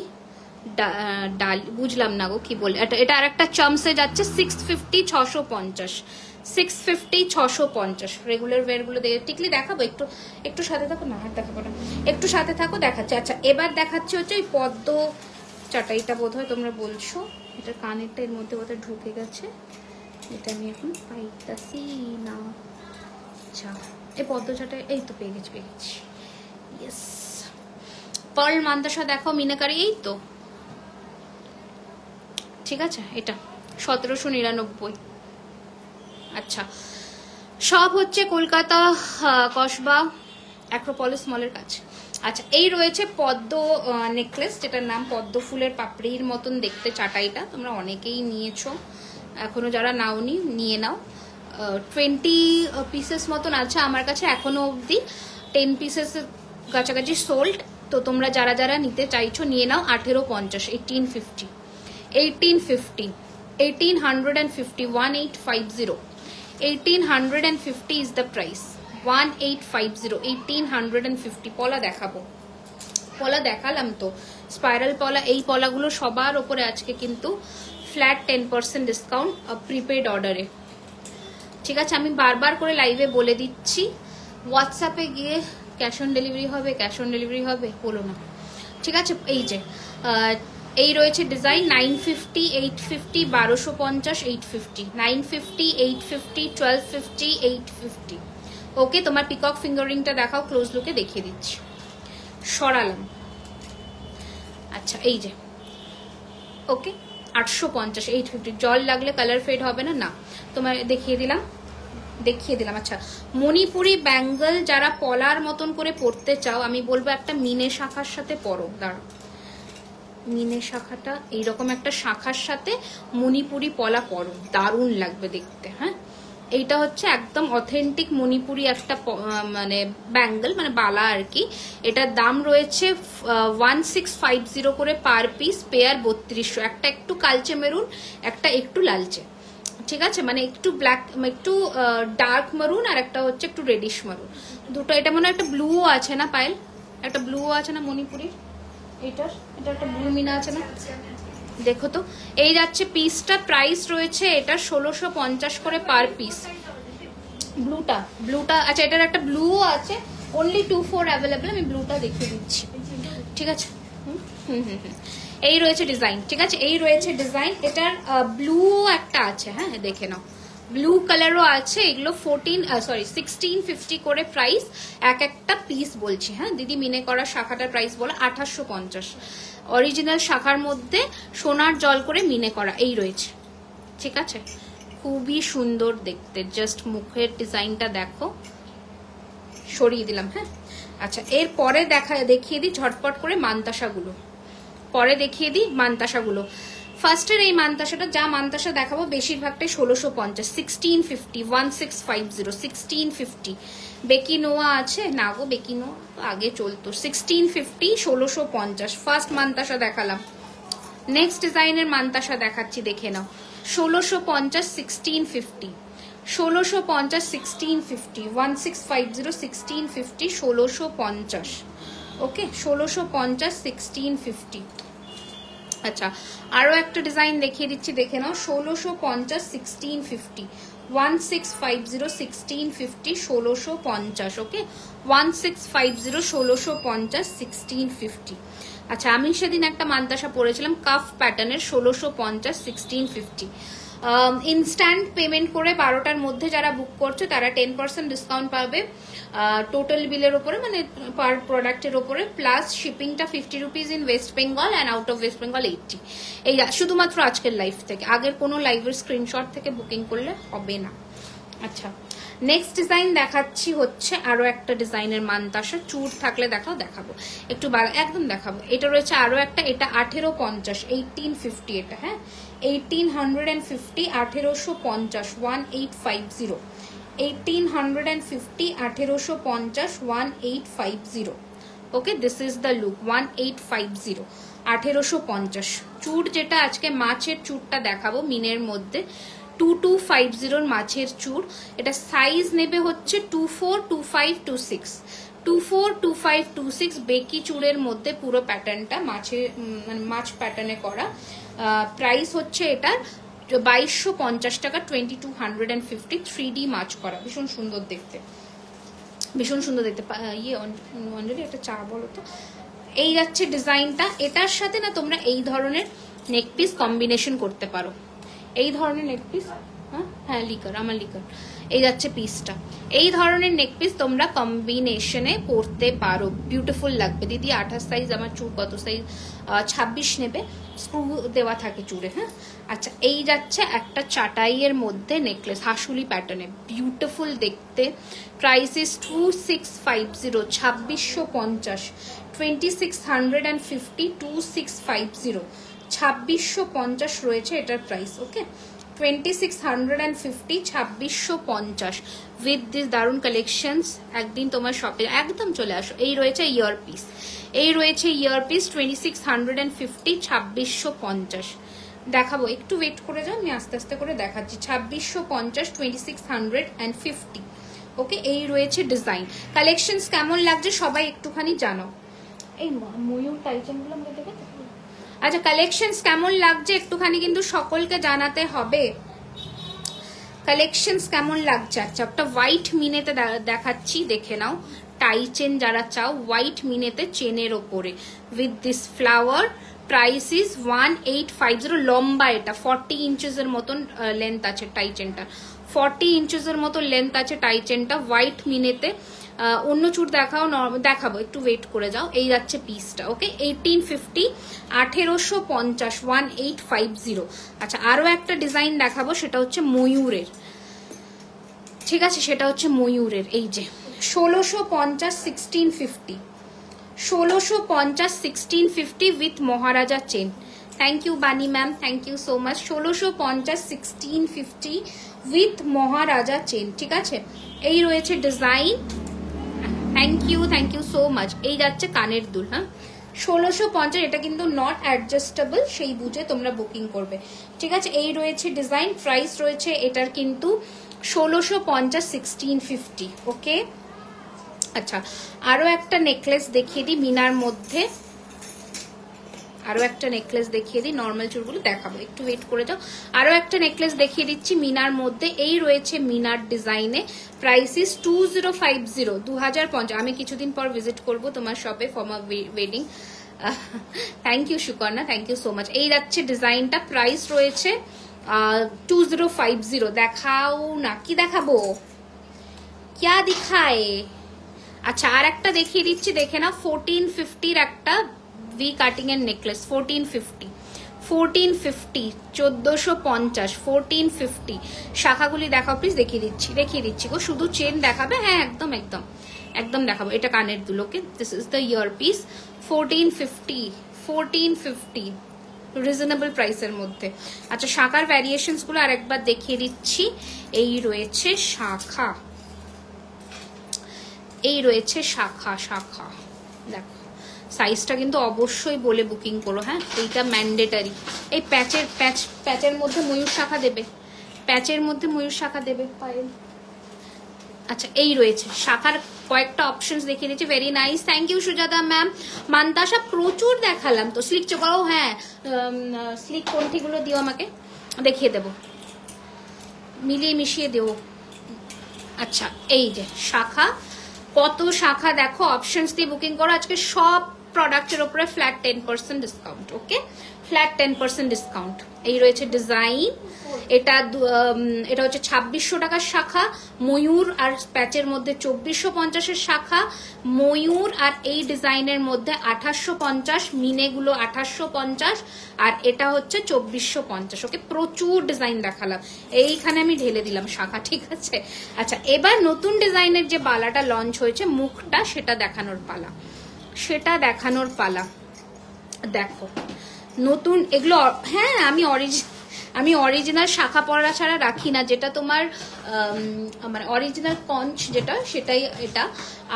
ডাল বুঝলাম না গো কি বলে, এটা আর একটা চামসে যাচ্ছে 650 650, 650 650 রেগুলার ওয়্যার গুলো টিকলি দেখাবো, একটু একটু সাথে থাকো, না হাত দেখাবো না, একটু সাথে থাকো দেখাচ্ছে। আচ্ছা এবার দেখাচ্ছে হচ্ছে ওই পদ্ম চাটাইটা, বোধ হয় তোমরা বলছো এটা কানেরটা এর মধ্যে বোধহয় ঢুকে গেছে, এটা আমি এখন পাইতাছি না। আচ্ছা এই পদ্ম চাটাই, এই তো পেয়ে গেছি ইয়েস। পার্ল মান্তাসা দেখো মিনাকারি, এই তো ঠিক আছে, এটা 1799। আচ্ছা সব হচ্ছে কলকাতা কসবা অ্যাক্রোপলিস মলের কাছে। আচ্ছা এই রয়েছে পদ্ম নেকলেস, যেটার নাম পদ্ম ফুলের পাপড়ির মতন দেখতে চাটাইটা, তোমরা অনেকেই নিয়েছো, এখনো যারা নাওনি নিয়ে নাও। 20 পিসেস মতন আছে আমার কাছে এখনো অবধি, 10 পিসেস কাছাকাছি সোল্ড, তো তোমরা যারা যারা নিতে চাইছো নিয়ে নাও। 1850, 1850, 1850, 1850, 1850, 1850 is the price, 1850, 1850। পলা দেখাবো, পলা দেখালাম তো, স্পাইরাল পলা, এই পলাগুলো সবার ওপরে আজকে কিন্তু ফ্ল্যাট 10% ডিসকাউন্ট প্রিপেড অর্ডারে, ঠিক আছে। আমি বারবার করে লাইভে বলে দিচ্ছি, হোয়াটসঅ্যাপে গিয়ে ক্যাশ অন ডেলিভারি হবে, ক্যাশ অন ডেলিভারি হবে বলো না, ঠিক আছে। এই যে এই রয়েছে ডিজাইন 950, 850, 1250, 850, 950, 850, 1250, 850, ওকে। তোমার পিকক ফিঙ্গারিংটা দেখাও, ক্লোজ লুকে দেখিয়ে দিচ্ছি, সরালাম। আচ্ছা এই যে ওকে 850, 850, জল লাগলে কালার ফেড হবে না, না তোমার দেখিয়ে দিলাম। আচ্ছা মণিপুরি ব্যাঙ্গল যারা পলার মতন করে পরতে চাও, আমি বলবো একটা মিনে শাখার সাথে পরো, দাঁড়াও, মিনে শাখাটা এইরকম একটা শাখার সাথে মণিপুরি পলা পরো, দারুণ লাগবে দেখতে। হ্যাঁ এইটা হচ্ছে একদম অথেন্টিক মণিপুরি একটা মানে ব্যাঙ্গল, মানে বালা আর কি। এটার দাম রয়েছে 1650 করে পার পিস, পেয়ার 3200, একটা একটু কালচে মেরুন, একটা একটু লালচে, ঠিক আছে, মানে একটু ব্ল্যাক, একটু ডার্ক মারুন, আর একটা হচ্ছে একটু রেডিশ মারুন, দুটো। এটা মনে হয় একটা ব্লুও আছে না পায়েল, একটা ব্লুও আছে না মণিপুরির, এটা একটা ব্লু মিনা আছে না, দেখো তো। এই যাচ্ছে পিসটা, প্রাইস রয়েছে এটা 1650 করে পার পিস। ব্লুটা আচ্ছা এটার একটা ব্লুও আছে, অনলি 24 অ্যাভেলেবল, আমি ব্লুটা দেখিয়ে দিচ্ছি, ঠিক আছে। এই রয়েছে ডিজাইন, ঠিক আছে, এই রয়েছে ডিজাইন। এটার ব্লু একটা আছে, হ্যাঁ দেখে নাও, ব্লু কালারও আছে। এগুলো 1650 করে প্রাইস, এক একটা পিস বলছি। হ্যাঁ দিদি মিনে করা শাখাটার প্রাইস বলে 1850, অরিজিনাল শাখার মধ্যে সোনার জল করে মিনে করা, এই রয়েছে, ঠিক আছে, খুবই সুন্দর দেখতে। জাস্ট মুখের ডিজাইনটা দেখো, সরিয়ে দিলাম। হ্যাঁ আচ্ছা এরপরে দেখিয়ে দিই ঝটপট করে মান্তাসাগুলো, ফার্স্টের এই মান্তাসাটা, যা মান্তাসা দেখাবো বেশিরভাগটাই 1650, 1650, 1650, 1650। বেকি নোয়া আছে না গো, বেকি নোয়া আগে চলতো, 1650, 1650 ফার্স্ট মান্তাসা দেখালাম। নেক্সট ডিজাইনের মান্তাসা দেখাচ্ছি, দেখে নাও, 1650, 1650, 1650, 1650, 1650, 1650, 1650, ওকে 1650, 1650। আচ্ছা আরো একটা ডিজাইন দেখিয়ে দিচ্ছি, দেখে নাও, 1650, 1650, 1650, 1650, 1650, ওকে 1650, 1650, 1650। আচ্ছা আমি সেদিন একটা মান্তাসা পরেছিলাম কাফ প্যাটার্নের, 1650, 1650। ইনস্ট্যান্ট পেমেন্ট করে 12টার মধ্যে যারা বুক করছে তারা 10% ডিসকাউন্ট পাবে টোটাল বিলের ওপরে, মানে পার প্রোডাক্টের ওপরে, প্লাস শিপিংটা 50 rupees in West Bengal and out of West Bengal 80। এই শুধুমাত্র আজকের লাইভ থেকে, আগের কোনো লাইভের স্ক্রিনশট থেকে বুকিং করলে হবে না। আচ্ছা নেক্সট ডিজাইন দেখাচ্ছি হচ্ছে আরো একটা ডিজাইনের মানতাসা, চুর থাকলে দেখাবো একটু একদম দেখাবো। এটা রয়েছে আরো একটা, এটা 1850, 1850 এটা, হ্যাঁ 1850, 1850, 1850, 1850, 1850, 1850। ওকে, দিস ইজ দ্য লুক 1850, 1850 চুর। যেটা আজকে মাছের চুরটা দেখাবো মিনের মধ্যে 2250 মাছের চুর। এটা সাইজ নেবে হচ্ছে 24, 25, 26, 24, 25, 26 বেকি চুরের মধ্যে পুরো প্যাটার্নটা মাছের মানে মাছ প্যাটার্নে করা। প্রাইস হচ্ছে এটার 2250 টাকা, 2250, 3D মাছ করা, ভীষণ সুন্দর দেখতে, ভীষণ সুন্দর দেখতে। ইয়ে অঞ্জলি একটা চা বলো তো। এই যাচ্ছে ডিজাইনটা, এটার সাথে না তোমরা এই ধরনের নেক পিস কম্বিনেশন করতে পারো, এই ধরনের নেক পিস, হ্যাঁ লিকার, আমার লিকার, এই যাচ্ছে পিসটা, এই ধরনের নেক পিস তোমরা কম্বিনেশনে করতে পারো, বিউটিফুল লাগবে। দিদি 28 সাইজ, আমার চুর কত সাইজ? 26 নেবে, স্ক্রু দেওয়া থাকে চুরে, হ্যাঁ। আচ্ছা, এই যাচ্ছে একটা চাটাইয়ের মধ্যে নেকলেস, হাসুলি প্যাটার্নে, বিউটিফুল দেখতে। প্রাইস ইস 2650, 2650, 2650, 2650, 2650 রয়েছে এটার প্রাইস। ওকে, 2650, 2650 উইথ দিস দারুন কালেকশনস। একদিন তোমার শপে একদম চলে আসো। এই রয়েছে ইয়ার পিস, এই রয়েছে ইয়ার পিস 2650, 2650 দেখাবো, একটু ওয়েট করে যাও, আমি আস্তে আস্তে করে দেখাচ্ছি। 2650, 2650। ওকে, এই রয়েছে ডিজাইন। কালেকশনস কেমন লাগছে সবাই একটুখানি জানো। এই ময়ূর টাইটেন গুলো আমরা দেখে, আচ্ছা কালেকশনস কেমন লাগছে একটুখানি কিন্তু সকলকে জানাতে হবে, কালেকশনস কেমন লাগছে। আচ্ছা, একটা হোয়াইট মিনেতে দেখাচ্ছি, দেখে নাও। টাই চেন যারা চাও, হোয়াইট মিনেতে চেনের ওপরে with this flower. Price is 1850, লম্বা, এটা 40 ইঞ্চেসের মতন লেন্থ আছে টাই চেনটা, 40 ইঞ্চেসের মতো লেন্থ আছে টাই চেনটা, হোয়াইট মিনেতে। অন্য চুর দেখাবো, একটু ওয়েট করে যাও। এই যাচ্ছে পিসটা। ওকে, 1850, 1850, 1850। আচ্ছা, আরো একটা ডিজাইন দেখাবো, সেটা হচ্ছে ময়ূরের, ঠিক আছে, সেটা হচ্ছে ময়ূরের। এই যে 1650, 1650, 1650, 1650 with Maharaja chain. Thank you Bani ma'am, thank you so much. 1650, 1650 with Maharaja chain, ঠিক আছে। এই রয়েছে design. Thank you so much. এই যাচ্ছে কানের দুল, হ্যাঁ 1650, এটা কিন্তু নট অ্যাডজাস্টেবল, সেই বুঝে তোমরা বুকিং করবে, ঠিক আছে। এই রয়েছে ডিজাইন, প্রাইস রয়েছে এটার কিন্তু 1650, 1650। ওকে, আচ্ছা আরো একটা নেকলেস দেখিয়ে দিই মিনার মধ্যে, আরো একটা নেকলেস দেখিয়ে দিই, নর্মাল চুলগুলো দেখাবো, একটু ওয়েট করে যাও। আরো একটা নেকলেস দেখিয়ে দিচ্ছি মিনার মধ্যে। এই রয়েছে মিনার ডিজাইনে, প্রাইস ইস 2050, 2050। আমি কিছুদিন পর ভিজিট করব তোমার শপে for my wedding. Thank you Sukarna, thank you so much. এই যাচ্ছে ডিজাইনটা, প্রাইস রয়েছে 2050। দেখাও না, কি দেখাবো, ক্যা দিখায়। আচ্ছা, আর একটা দেখিয়ে দিচ্ছি, দেখে না, 1450 একটা ভি কাটিং এর নেকলেস, 1450, 1450, 1450, 1450। শাখাগুলি দেখাও প্লিজ, দেখিয়ে দিচ্ছি গো, শুধু চেন দেখাবে, হ্যাঁ একদম একদম একদম দেখাবো। এটা কানের দুল। Okay, this is the ear piece, 1450, 1450 reasonable প্রাইসের মধ্যে। আচ্ছা, শাখার ভ্যারিয়েশনস গুলো আরেকবার দেখিয়ে দিচ্ছি। এই রয়েছে শাখা, এই রয়েছে শাখা, শাখা দেখো, সাইজটা কিন্তু অবশ্যই বলে বুকিং করো, হ্যাঁ এইটা ম্যান্ডেটারি। এই প্যাচের মধ্যে ময়ূর শাখা দেবে, প্যাচের মধ্যে ময়ূর শাখা দেবে পায়েল। আচ্ছা, এই রয়েছে শাখার কয়েকটা অপশনস দেখিয়ে দিচ্ছি, very nice, thank you Sujata ma'am. Mantasa প্রচুর দেখালাম তো, স্লিক চোখাও, হ্যাঁ স্লিক কোনটিগুলো দিও আমাকে, দেখিয়ে দেবো, মিলিয়ে মিশিয়ে দেবো। আচ্ছা, এই যে শাখা, কত শাখা দেখো, অপশনস দিয়ে বুকিং করো। আজকে সব প্রোডাক্টের উপরে ফ্ল্যাট 10% ডিসকাউন্ট। ওকে, ফ্ল্যাট 10% ডিসকাউন্ট। এই রয়েছে ডিজাইন, এটা হচ্ছে 2600 টাকার শাখা, ময়ূর আর প্যাচের মধ্যে 2450 শাখা, ময়ূর আর এই ডিজাইনের মধ্যে 2850, মিনেগুলো 2850, আর এটা হচ্ছে 2450। ওকে, প্রচুর ডিজাইন দেখালাম, এইখানে আমি ঢেলে দিলাম শাখা, ঠিক আছে। আচ্ছা, এবার নতুন ডিজাইনের যে বালাটা লঞ্চ হয়েছে মুখটা, সেটা দেখানোর পালা, দেখো নতুন এগুলো। হ্যাঁ, আমি অরিজিনাল শাখা পরা ছাড়া রাখি না, যেটা তোমার মানে অরিজিনাল কঞ্চ যেটা, সেটাই এটা।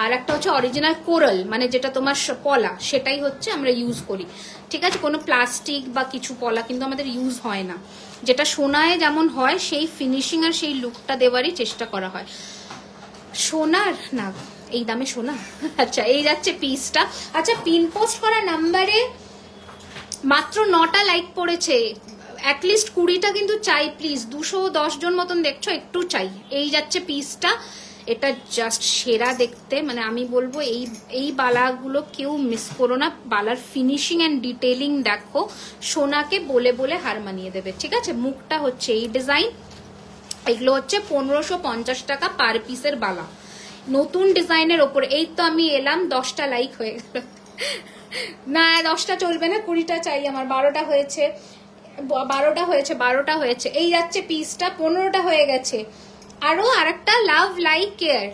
আর একটা হচ্ছে অরিজিনাল কোরাল, মানে যেটা তোমার পলা, সেটাই হচ্ছে আমরা ইউজ করি, ঠিক আছে। কোনো প্লাস্টিক বা কিছু পলা কিন্তু আমাদের ইউজ হয় না। যেটা সোনায় যেমন হয় সেই ফিনিশিং আর সেই লুকটা দেওয়ারই চেষ্টা করা হয়। সোনার না, এই দামে সোনা। আচ্ছা, এই যাচ্ছে পিসটা। আচ্ছা, পিন পোস্ট করা নাম্বারে মাত্র 9টা লাইক পড়েছে, অ্যাটলিস্ট 20টা কিন্তু চাই প্লিজ। 210 জন মতন দেখছো, একটু চাই। এই যাচ্ছে পিসটা, এটা জাস্ট সেরা দেখতে, মানে আমি বলবো এই বালাগুলো কেউ মিস করো না। বালার ফিনিশিং অ্যান্ড ডিটেলিং দেখো, সোনাকে বলে বলে হার মানিয়ে দেবে, ঠিক আছে। মুখটা হচ্ছে এই ডিজাইন, এগুলো হচ্ছে 1550 টাকা পার পিসের বালা, নতুন ডিজাইনের ওপর। এই তো আমি এলাম, 10টা লাইক হয়ে গেল। না, 10টা চলবে না, 20টা চাই আমার। 12টা হয়েছে। এই যাচ্ছে পিসটা, 15টা হয়ে গেছে। আরো আরেকটা লাভ লাইক কেয়ার,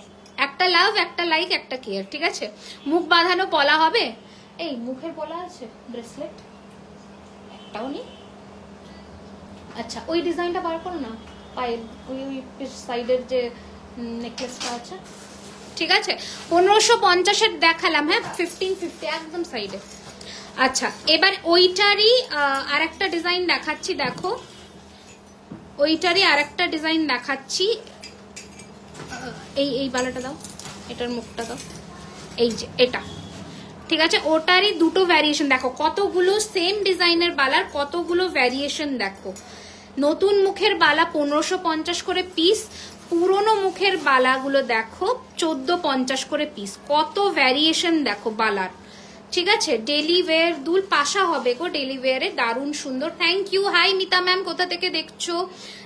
একটা লাভ, একটা লাইক, একটা কেয়ার, ঠিক আছে। মুখ বাঁধানো পলা হবে, এই মুখের পলা আছে, ব্রেসলেট একটাও নেই। আচ্ছা, ওই ডিজাইনটা বার করো না, পায়ের ওই সাইডের যে নেকলেসটা আছে, ঠিক আছে। 1550-এর দেখালাম, হ্যাঁ 1550 একদম সাইডে। আচ্ছা, এবার ওইটারই আর একটা ডিজাইন দেখাচ্ছি, দেখো ওইটারই আর একটা ডিজাইন দেখাচ্ছি। এই বালাটা দাও, এটার মুখটা দাও, এই যে এটা, ঠিক আছে। ওটারই দুটো ভ্যারিয়েশন দেখো, কতগুলো সেম ডিজাইনের বালার কতগুলো ভ্যারিয়েশন দেখো। নতুন মুখের বালা 1550 করে পিস, পুরনো মুখের বালাগুলো দেখো 1450 করে পিস। কত ভ্যারিয়েশন দেখো বালার, ঠিক আছে। ডেলি ওয়্যার দুল পাশা হবে গো, ডেলি ওয়্যারে দারুণ সুন্দর। Thank you. Hi Mita ma'am, কোথা থেকে দেখছো?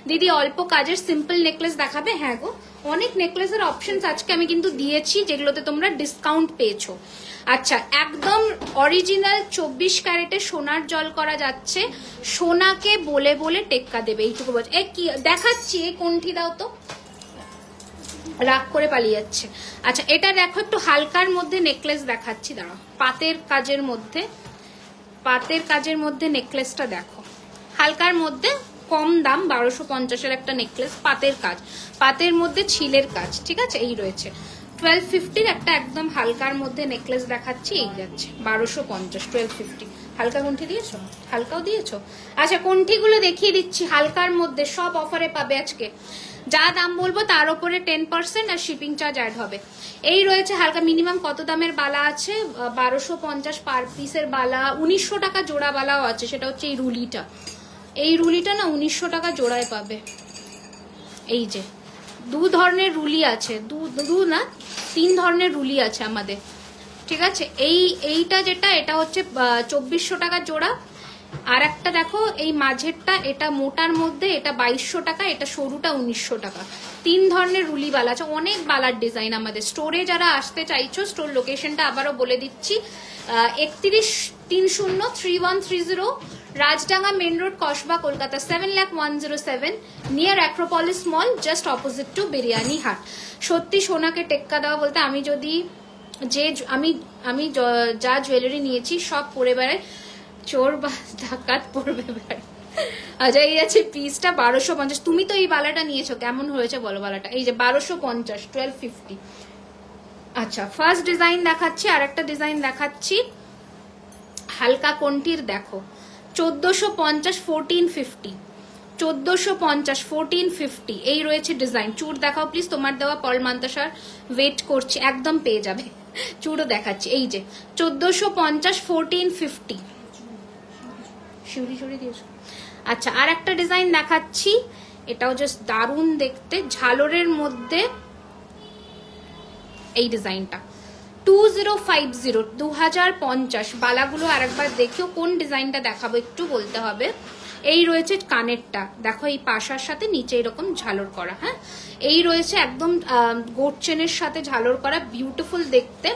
দিদি অল্প কাজের সিম্পল নেকলেস দেখাবে? হ্যাঁ গো, অনেক নেকলেসের অপশনস আজকে আমি কিন্তু দিয়েছি, যেগুলোতে তোমরা ডিসকাউন্ট পেয়েছো। আচ্ছা, একদম অরিজিনাল 24 ক্যারেটের সোনার জল করা যাচ্ছে, সোনাকে বলে বলে টেক্কা দেবে, এইটুকু বলছে। এ কি দেখাচ্ছি, এই কোনটি দাও তো, রাগ করে পালিয়ে যাচ্ছে। আচ্ছা, এটা দেখো একটু হালকার মধ্যে নেকলেস দেখাচ্ছি, দাঁড়াও। পাতের কাজের মধ্যে নেকলেসটা দেখো, হালকার মধ্যে, কম দাম, 1250-এর একটা নেকলেস, পাতের মধ্যে ছিলের কাজ, ঠিক আছে। এই রয়েছে 1250-র একটা একদম হালকার মধ্যে নেকলেস দেখাচ্ছি, এই যাচ্ছে 1250, 1250। হালকা কণ্ঠি দিয়েছো? হালকাও দিয়েছো? আচ্ছা, কণ্ঠিগুলো দেখিয়ে দিচ্ছি হালকার মধ্যে, সব অফারে পাবে আজকে। যা দাম বলবো তার উপরে 10% আর শিপিং চার্জ অ্যাড হবে। এই রয়েছে হালকা। মিনিমাম কত দামের বালা আছে? 1250 পার পিসের বালা, 1900 টাকা জোড়া বালাও আছে, সেটা হচ্ছে এই রুলিটা না 1900 টাকা জোড়ায় পাবে। এই যে দু ধরনের রুলি আছে, না 3 ধরনের রুলি আছে আমাদের, ঠিক আছে। এইটা যেটা, এটা হচ্ছে 2400 টাকা জোড়া। আর একটা দেখো এই মাঝেরটা, এটা মোটার মধ্যে, এটা 2200 টাকা, এটা সরুটা 1900 টাকা। 3 ধরনের রুলি বালা আছে, অনেক বালার ডিজাইন আমাদের স্টোরে। যারা আসতে চাইছো, স্টোর লোকেশনটা আবারও বলে দিচ্ছি, 31303130 Rajdanga main road, Kasba, Kolkata 7107, near Acropolis mall, just opposite to Biryani Haat. সত্যি সোনাকে টেক্কা দেওয়া বলতে, আমি যা জুয়েলারি নিয়েছি সব পরে বেড়ায়, চোর বা ডাকাত পড়বে বেড়ায়। আচ্ছা, এই আছে পিসটা 1250। তুমি তো এই বালাটা নিয়েছো, কেমন হয়েছে বলো বালাটা? এই যে 1250, 1250। আচ্ছা, ফার্স্ট ডিজাইন দেখাচ্ছি, আর একটা ডিজাইন দেখাচ্ছি হালকা কোনটির, দেখো 1450, 1450, 1450, 1450। এই রয়েছে ডিজাইন। চুড় দেখাও প্লিজ, তোমার দেওয়া পল মান্তাসার ওয়েট করছি, একদম পেয়ে যাবে। চুড়ও দেখাচ্ছি, এই যে 1450, 1450। শিউরি দিয়েছো? আচ্ছা, আর একটা ডিজাইন দেখাচ্ছি, এটাও জাস্ট দারুণ দেখতে, ঝালরের মধ্যে এই ডিজাইনটা, 2050 2050 বালাগুলো আরেকবার দেখিও, কোন ডিজাইনটা দেখাবো একটু বলতে হবে। এই রয়েছে কানেরটা, দেখো এই পাশার সাথে নিচে এরকম ঝালর করা, হ্যাঁ এই রয়েছে একদম গোট চেনের সাথে ঝালর করা, বিউটিফুল দেখতে।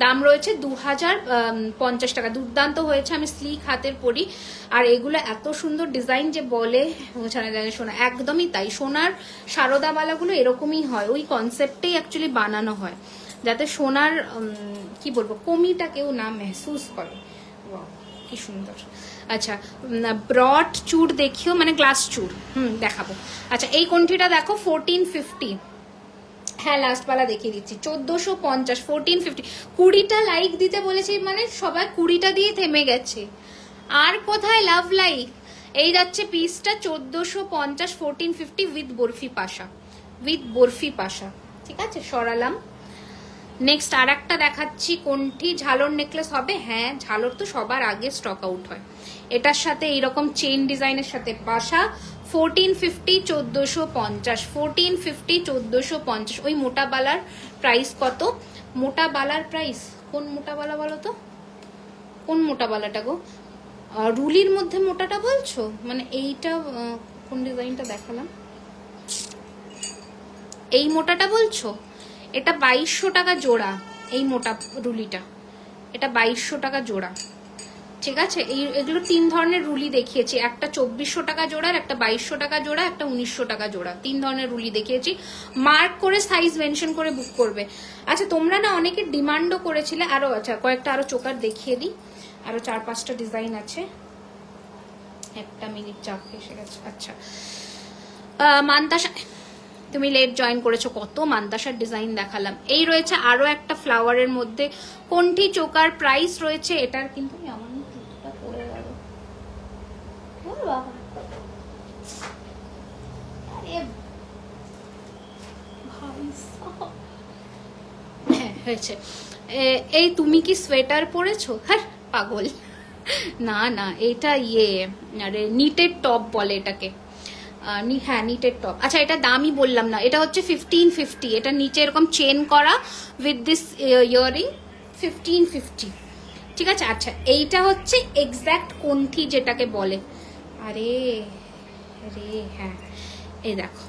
দাম রয়েছে 2050 টাকা। দুর্দান্ত হয়েছে, আমি স্লিক হাতের পরি। আর এগুলো এত সুন্দর ডিজাইন যে বলে বোঝানো যায় না। সোনা একদমই তাই, সোনার সারদা বালাগুলো এরকমই হয়, ওই কনসেপ্টেই অ্যাকচুয়ালি বানানো হয়, যাতে সোনার কি বলবো কমিটা কেউ না মেহসুস করে। কি সুন্দর। আচ্ছা ব্রড চুড় দেখিও, মানে গ্লাস চুড়, দেখাবো। আচ্ছা এই কোনটিটা দেখো 1450, হ্যাঁ লাস্ট পালা দেখিয়ে দিচ্ছি 1450 1450। 20টা লাইক দিতে বলেছি, মানে সবাই 20টা দিয়ে থেমে গেছে, আর কোথায় লাভ লাইক। এই যাচ্ছে পিসটা 1450 1450 উইথ বরফি পাশা, উইথ বরফি পাশা, ঠিক আছে সরালাম। নেক্সট আর একটা দেখাচ্ছি, কোনটি ঝালর নেকলেস হবে, হ্যাঁ ঝালর তো সবার আগে স্টক আউট হয়। এটার সাথে এইরকম চেইন ডিজাইনের সাথে পাশা 1450 1450 1450 1450। ওই মোটা বালার প্রাইস কত? মোটা বালার প্রাইস কোন মোটা বালা বলো তো, কোন মোটা বালাটা গো? রুলির মধ্যে মোটাটা বলছো, মানে এইটা কোন ডিজাইনটা দেখালাম, এই মোটাটা বলছো? এটা 2200 টাকা জোড়া, এই মোটা রুলিটা, এটা 2200 টাকা জোড়া, ঠিক আছে। এগুলো 3 ধরনের রুলি দেখিয়েছি, একটা 2400 টাকা জোড়া, একটা 2200 টাকা জোড়া, একটা 1900 টাকা জোড়া, 3 ধরনের রুলি দেখিয়েছি। মার্ক করে সাইজ মেনশন করে বুক করবে। আচ্ছা তোমরা না অনেকে ডিমান্ডও করেছিলে আরো, আচ্ছা কয়েকটা আরো চোকার দেখিয়ে দিই, আরো 4-5টা ডিজাইন আছে। একটা মিনিট চাপ এসে গেছে। আচ্ছা মান্তাসা, তুমি লেট জয়েন করেছো, কত মান্তাসার ডিজাইন দেখালাম। এই রয়েছে আরো একটা ফ্লাওয়ারের মধ্যে কোনটি চোকার, প্রাইস রয়েছে এটার, কিন্তু এমন জুতোটা পড়ে গেল, হ্যাঁ হয়েছে। এই তুমি কি সোয়েটার পরেছো? হ্যাঁ পাগল, না না এটা ইয়ে আরে নিটেড টপ বলে এটাকে, হ্যাঁ নিটেড টপ। আচ্ছা এটা দামই বললাম না, এটা হচ্ছে 1550, এটা নিচে এরকম চেন করা উইথ দিস ইয়ারিং 1550, ঠিক আছে। আচ্ছা এইটা হচ্ছে এক্স্যাক্ট কোনটি যেটাকে বলে, আরে আরে হ্যাঁ এই দেখো,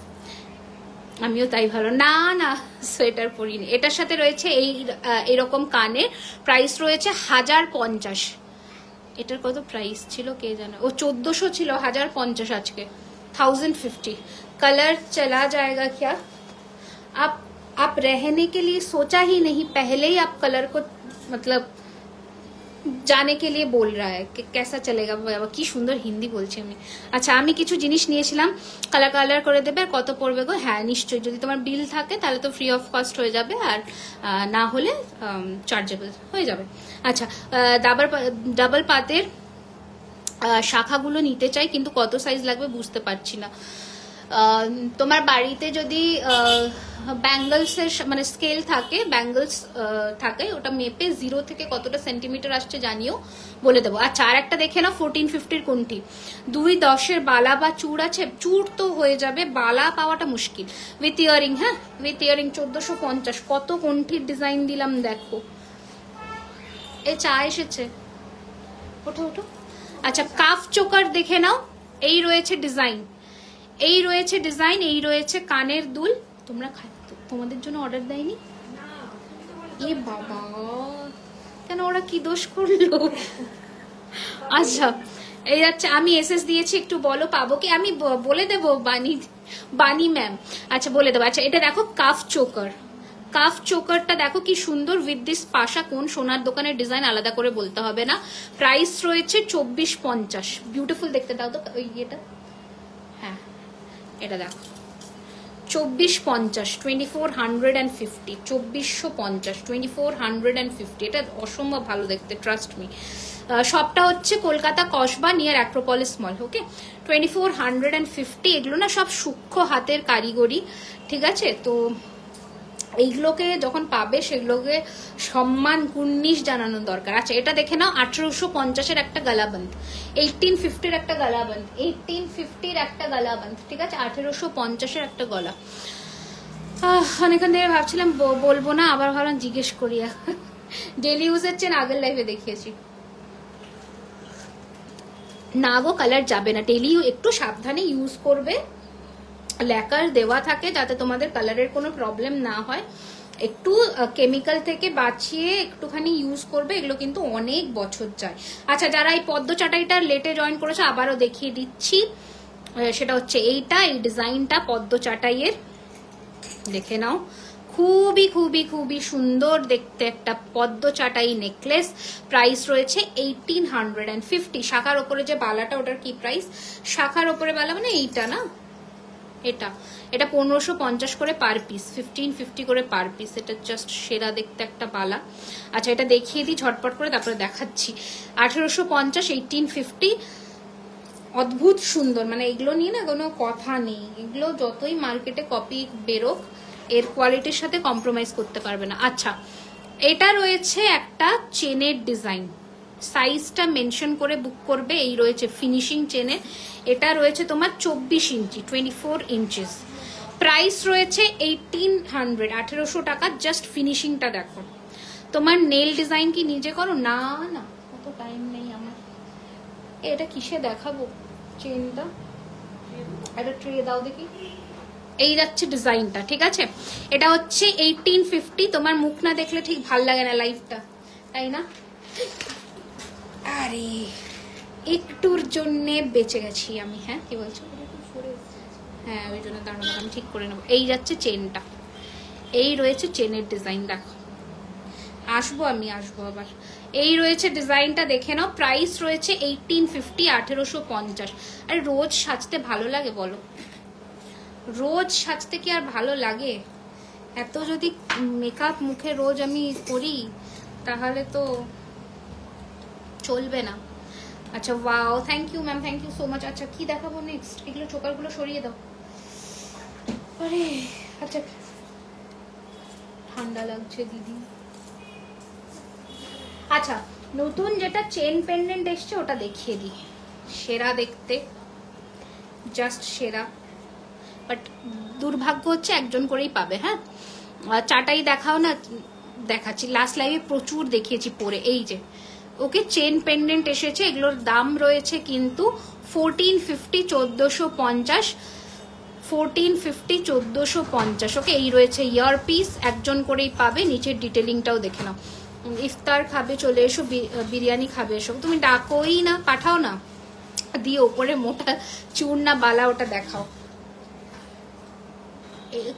আমিও তাই ভালো, না না সোয়েটার পরিনি। এটার সাথে রয়েছে এই এরকম কানের, প্রাইস রয়েছে 1050। এটার কত প্রাইস ছিল কে জানে, ও 1400 ছিল, 1050 আজকে 1050। कलर चला जाएगा क्या? आप रहने के लिए सोचा ही नहीं, पहले ही आप कलर को मतलब जाने के लिए बोल रहा है कि कैसा चलेगा। কি সুন্দর হিন্দি বলছি আমি। আচ্ছা আমি কিছু জিনিস নিয়েছিলাম, কালার করে দেবে, আর কত পড়বে গো? হ্যাঁ নিশ্চয়ই, যদি তোমার বিল থাকে তাহলে তো ফ্রি অফ কস্ট হয়ে যাবে, আর না হলে চার্জেবল হয়ে যাবে। আচ্ছা ডাবল পাতের শাখাগুলো নিতে চাই, কিন্তু কত সাইজ লাগবে বুঝতে পারছি না। তোমার বাড়িতে যদি ব্যাঙ্গলসের মানে স্কেল থাকে, ব্যাঙ্গলস থাকে, ওটা মেপে 0 থেকে কতটা সেন্টিমিটার আসছে জানিও, বলে দেবো। আচ্ছা আর একটা দেখে নাও 1450 কোনটি, 2-10 বালা বা চূড় আছে, চূড় তো হয়ে যাবে, বালা পাওয়াটা মুশকিল। উইথ ইয়ারিং, হ্যাঁ উইথ ইয়ারিং 1450। কত কোনটির ডিজাইন দিলাম দেখো, এ চা এসেছে, ওঠো ওঠো। আচ্ছা কাফ চোকার দেখে নাও, এই রয়েছে ডিজাইন, এই রয়েছে ডিজাইন, এই রয়েছে কানের দুল। তোমরা তোমাদের জন্য অর্ডার দেয়নি? এ বাবা কেন, ওরা কি দোষ করলো? আচ্ছা এই যাচ্ছে, আমি এসএস দিয়েছি, একটু বলো পাবো কি? আমি বলে দেবো বানি ম্যাম, আচ্ছা বলে দেবো। আচ্ছা এটা দেখো কাফ চোকার, কাফ চোকারটা দেখো কি সুন্দর উইথ দিস পাশা, কোন সোনার দোকানের ডিজাইন আলাদা করে বলতে হবে না। প্রাইস রয়েছে 2450। বিউটিফুল দেখতে, দাও তো ওই ইয়েটা, হ্যাঁ এটা দেখো 2450, 2450, 2450, 2450। এটা অসম্ভব ভালো দেখতে, ট্রাস্ট মি। সবটা হচ্ছে Kolkata Kasba near Acropolis mall, okay. 2450। এগুলো না সব সূক্ষ্ম হাতের কারিগরি, ঠিক আছে। তো এইগুলোকে যখন পাবে সেগুলোকে সম্মান কুর্নিশ জানানো দরকার। আচ্ছা এটা দেখে নাও 1850-এর একটা গালাবন্ধ, 1850-এর একটা গালাবন্ধ, 1850-এর একটা গালাবন্ধ, ঠিক আছে। 1850-এর একটা গলা। অনেকক্ষণ ধরে ভাবছিলাম বলবো না, আবার ভাবলাম জিজ্ঞেস করি। ডেলি ইউজের চেন আগের লাইভে দেখিয়েছি না গো, কালার যাবে না। ডেলি একটু সাবধানে ইউজ করবে, ল্যাকার দেওয়া থাকে যাতে তোমাদের কালারের কোনো প্রবলেম না হয়। একটু কেমিক্যাল থেকে বাঁচিয়ে একটুখানি ইউজ করবে, এগুলো কিন্তু অনেক বছর যায়। আচ্ছা, যারা এই পদ্ম চাটাইটার লেটে জয়েন করেছে আবারও দেখিয়ে দিচ্ছি, সেটা হচ্ছে এইটা, এই ডিজাইনটা পদ্ম চাটাইয়ের, দেখে নাও। খুবই খুবই খুবই সুন্দর দেখতে একটা পদ্ম চাটাই নেকলেস। প্রাইস রয়েছে 1850। শাখার ওপরে যে বালাটা, ওটার কি প্রাইস? শাখার ওপরে বালা মানে এইটা না, এটা 1550 করে পার পিস, 1550 করে পার পিস। এটা জাস্ট সেরা দেখতে একটা বালা। আচ্ছা, এটা দেখিয়ে দিই ঝটপট করে, তারপরে দেখাচ্ছি। 1850, 1850, অদ্ভুত সুন্দর। মানে এগুলো নিয়ে না কোনো কথা নেই, এগুলো যতই মার্কেটে কপি বেরোক এর কোয়ালিটির সাথে কম্প্রোমাইজ করতে পারবে না। আচ্ছা, এটা রয়েছে একটা চেনের ডিজাইন, সাইজটা মেনশন করে বুক করবে। এই রয়েছে ফিনিশিং চেনের, এটা রয়েছে তোমার 24 ইঞ্চি, 24 ইঞ্চিস। প্রাইস রয়েছে 1800, 1800 টাকা। জাস্ট ফিনিশিংটা দেখো। তোমার নেল ডিজাইন কি নিজে করো? না না, অত টাইম নেই আমার। এটা কিসে দেখাবো চেনটা? একটা ট্রে দাও দেখি। এই যাচ্ছে ডিজাইনটা, ঠিক আছে? এটা হচ্ছে 1850। তোমার মুখ না দেখলে ঠিক ভাল লাগে না লাইভটা, তাই না? আরে একটুর জন্য বেঁচে গেছি আমি। হ্যাঁ, কি বলছো? হ্যাঁ, ওই জন্য দাঁড়ানো, আমি ঠিক করে নেবো। এই যাচ্ছে চেনটা, এই রয়েছে চেনের ডিজাইন, দেখো। আসবো আবার। এই রয়েছে ডিজাইনটা, দেখে নাও। প্রাইস রয়েছে 1850, 1850। আরে রোজ সাজতে ভালো লাগে বলো? রোজ সাজতে কি আর ভালো লাগে? এত যদি মেকআপ মুখে রোজ আমি করি তাহলে তো চলবে না। আচ্ছা, wow, thank you ma'am, thank you so much. আচ্ছা, কি দেখাবো নেক্সট? এগুলো চোকারগুলো সরিয়ে দাও। আরে আচ্ছা, ঠান্ডা লাগছে দিদি। আচ্ছা, নতুন যেটা চেন পেন্ডেন্ট এসছে ওটা দেখিয়ে দিই। সেরা দেখতে, জাস্ট সেরা। বাট দুর্ভাগ্য হচ্ছে একজন করেই পাবে। হ্যাঁ, চাটাই দেখাও না, দেখাচ্ছি। লাস্ট লাইভে প্রচুর দেখিয়েছি পরে। এই যে ওকে চেন পেন্ডেন্ট এসেছে, এগুলোর দাম রয়েছে কিন্তু 1450, 1450, 1450, 1450। ওকে, এই রয়েছে ইয়ার পিস, একজন করেই পাবে। নিচের ডিটেলিংটাও দেখে নাও। ইফতার খাবে চলে এসো, বিরিয়ানি খাবে এসো। তুমি ডাকোই না, পাঠাও না, দিয়ে ওপরে মোটা চূড় না বালা ওটা দেখাও।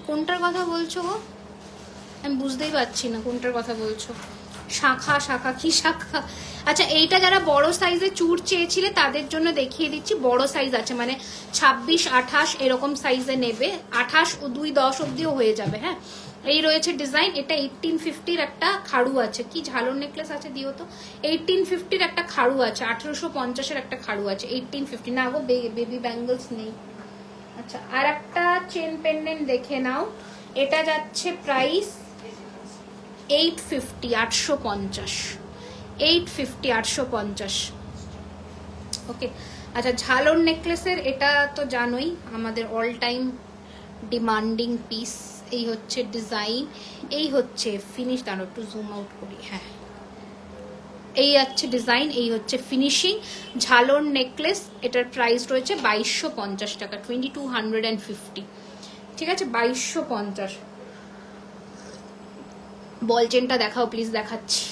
কোনটার কথা বলছো গো? আমি বুঝতেই পারছি না কোনটার কথা বলছো। শাখা কি শাখা? আচ্ছা, এইটা যারা বড় সাইজে চূড় চেয়েছিলে তাদের জন্য দেখিয়ে দিচ্ছি। বড় সাইজ আছে, মানে 26, 28 এরকম সাইজে নেবে। 28 ও 2, 10 অব্দিও হয়ে যাবে। হ্যাঁ, এই রয়েছে ডিজাইন। এটা 1850-র একটা খাড়ু আছে। কি ঝালর নেকলেস আছে দিও তো। 1850-র একটা খাড়ু আছে, 1850-এর একটা খাড়ু আছে। 1850 না গো, বেবি ব্যাঙ্গলস নেই। আচ্ছা, আর একটা চেন পেন্ডেন্ট দেখে নাও। এটা যাচ্ছে প্রাইস 850, 850, 850, 850। ওকে। আচ্ছা, ঝালর নেকলেসের এটা তো জানোই আমাদের অল টাইম ডিমান্ডিং পিস। এই হচ্ছে ডিজাইন, এই হচ্ছে ফিনিশ। দাঁড়ো একটু জুম আউট করি। হ্যাঁ, এই হচ্ছে ডিজাইন, এই হচ্ছে ফিনিশিং। ঝালর নেকলেস, এটার প্রাইস রয়েছে 2250 টাকা, 2250। ঠিক আছে, 2250। বল চেনটা দেখাও প্লিজ। দেখাচ্ছি,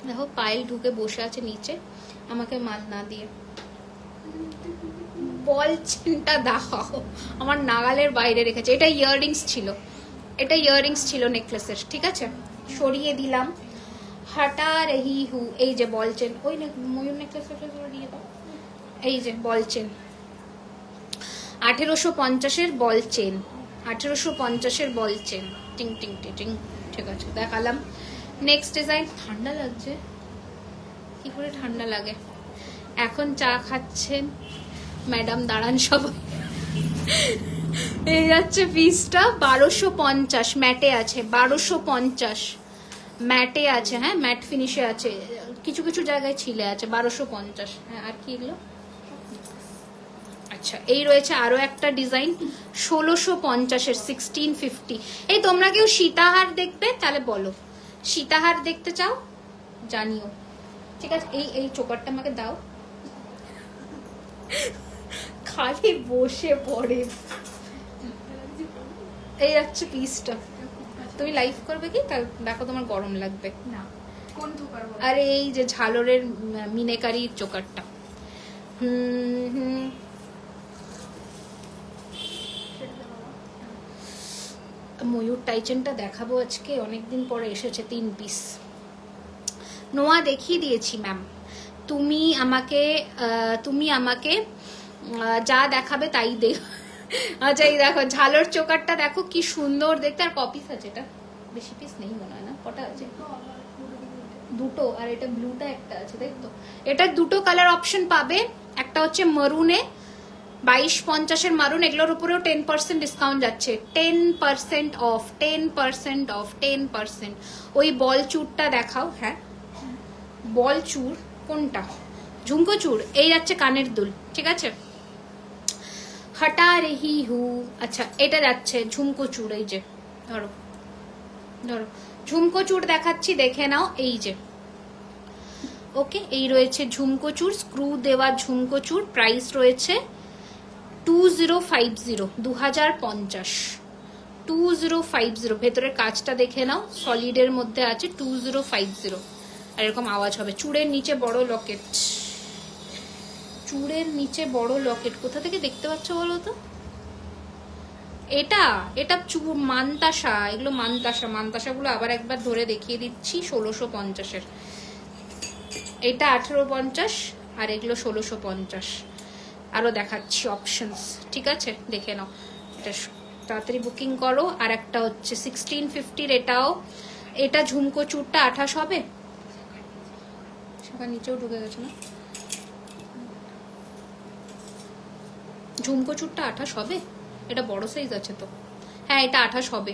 দেখো পায়েল ঢুকে বসে আছে নিচে আমাকে মাল না দিয়ে। বল চেনটা দেখাও, আমার নাগালের বাইরে রেখেছে। এটা ইয়াররিংস ছিল, এটা ইয়াররিংস ছিল নেকলেসের। ঠিক আছে, সরিয়ে দিলাম। হাটা রহি হু। এই যে বল চেন, ওই ময়ূর নেকলেস সরিয়ে দাও। এই যে বল চেন, 1850-এর বল চেন, 1850-এর বল চেন। টিং টিং টিং টিং। ঠিক আছে, দেখালাম। Next design. ঠান্ডা লাগছে? কি করে ঠান্ডা লাগে? এখন চা খাচ্ছেন ম্যাডাম, দাঁড়ান সবাই। এই যাচ্ছে পিসটা 1250, ম্যাটে আছে 1250, ম্যাটে আছে। হ্যাঁ, ম্যাট ফিনিশে আছে, কিছু কিছু জায়গায় ছিলে আছে। 1250। হ্যাঁ, আর কি এগুলো? আচ্ছা, এই রয়েছে আরো একটা ডিজাইন 1650-এর, 1650। এই তোমরা কেউ সীতাহার দেখবে? তাহলে বলো, সীতাহার দেখতে চাও? জানিও, ঠিক আছে? এই চোকারটা আমাকে দাও, খালি বসে পড়ে। এই যাচ্ছে পিসটা, তুমি লাইভ করবে কি? তাহলে দেখো তোমার গরম লাগবে না। কোন চোকার? আরে এই যে ঝালরের মিনেকারি চোকারটা। ময়ূর টাইচেনটা দেখাবো আজকে, অনেকদিন পরে এসেছে 3 পিস। নোয়া দেখিয়ে দিয়েছি ম্যাম, তুমি আমাকে যা দেখাবে তাই দে। আচ্ছা এই দেখো ঝালর চোকারটা দেখো কি সুন্দর দেখতে। আর কপিস আছে, এটা বেশি পিস নেই মনে হয় না, কটা আছে? দুটো, আর এটা ব্লুটা একটা আছে, তাই তো? এটা দুটো কালার অপশন পাবে, একটা হচ্ছে মারুনে 2250 মারুন, এগুলোর উপরেও 10% ডিসকাউন্ট যাচ্ছে। 10% অফ, 10% অফ, 10%। ওই বল চুরটা দেখাও। হ্যাঁ বল চুর কোনটা? ঝুমকো চুর। এই যাচ্ছে কানের দুল, ঠিক আছে? হটা রেহি হু। আচ্ছা এটা যাচ্ছে ঝুমকো চুর। এই যে ধরো ধরো ঝুমকো চুর দেখাচ্ছি, দেখে নাও। এই যে ওকে, এই রয়েছে ঝুমকো চুর, স্ক্রু দেওয়া ঝুমকো চুর। প্রাইস রয়েছে 2050, 2050, 2050। ভেতরের কাজটা দেখে নাও, সলিডের মধ্যে আছে 2050। আর এরকম আওয়াজ হবে। চুড়ের নিচে বড় লকেট, চুড়ের নিচে বড় লকেট কোথা থেকে দেখতে পাচ্ছ বলো তো? এটা মানতাসা, এগুলো মানতাসাগুলো আবার একবার ধরে দেখিয়ে দিচ্ছি। 1650-এর। এটা 1850 আর এগুলো 1650। আরো দেখাচ্ছি অপশনস, ঠিক আছে? দেখে নাও, এটা তাড়াতাড়ি বুকিং করো। আর একটা হচ্ছে 1650-র, এটা ঝুমকো চুরটা 28 হবে। সেখানে নিচেও ঢুকে গেছে না? ঝুমকো চুরটা 28 হবে, এটা বড় সাইজ আছে তো। হ্যাঁ এটা 28 হবে,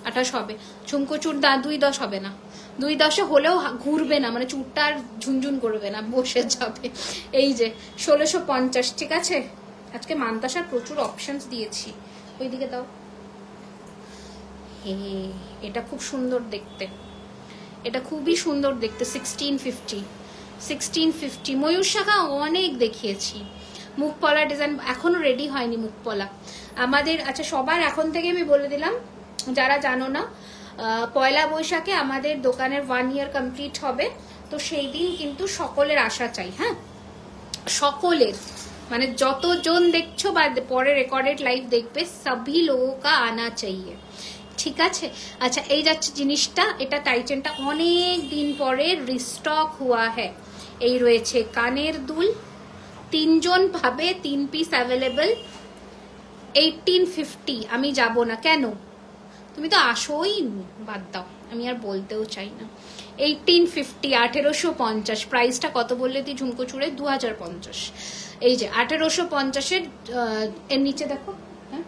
28 হবে। ঝুমকো চুর 2.10 হবে না, 2.10 হলেও ঘুরবে না, মানে চুরটা আর ঝুনঝুন করবে না, বসে যাবে। এই যে 1650, ঠিক আছে? আজকে মানতাসার প্রচুর অপশনস দিয়েছি। ওইদিকে দাও। হে এটা খুব সুন্দর দেখতে, এটা খুবই সুন্দর দেখতে। 1650 ময়ূর শাখা অনেক দেখিয়েছি। মুখপলা ডিজাইন এখনো রেডি হয়নি মুখপলা আমাদের। আচ্ছা সবার এখন থেকে আমি বলে দিলাম, যারা জানো না, পয়লা বৈশাখে আমাদের দোকানের 1 ইয়ার কমপ্লিট হবে। তো সেই দিন কিন্তু সকলের আসা চাই। হ্যাঁ সকলের, মানে যতজন দেখছো বা পরে রেকর্ডেড লাইভ দেখবে, সবই লোগোं का आना चाहिए, ঠিক আছে? আচ্ছা এই যাচ্ছে জিনিসটা, এটা টাইচেনটা অনেক দিন পরে রিস্টক হুয়া হ্যাঁ। এই রয়েছে কানের দুল, 3 জন পাবে, 3 পিস অ্যাভেলেবল। 1850। আমি যাব না কেন? তুমি তো আসোই, বাদ দাও, আমি আর বলতেও চাই না। 1850, 1850। প্রাইসটা কত বললে তুই ঝুমকো চুড়ে? 2050। এই যে 1850-এর। এর নিচে দেখো। হ্যাঁ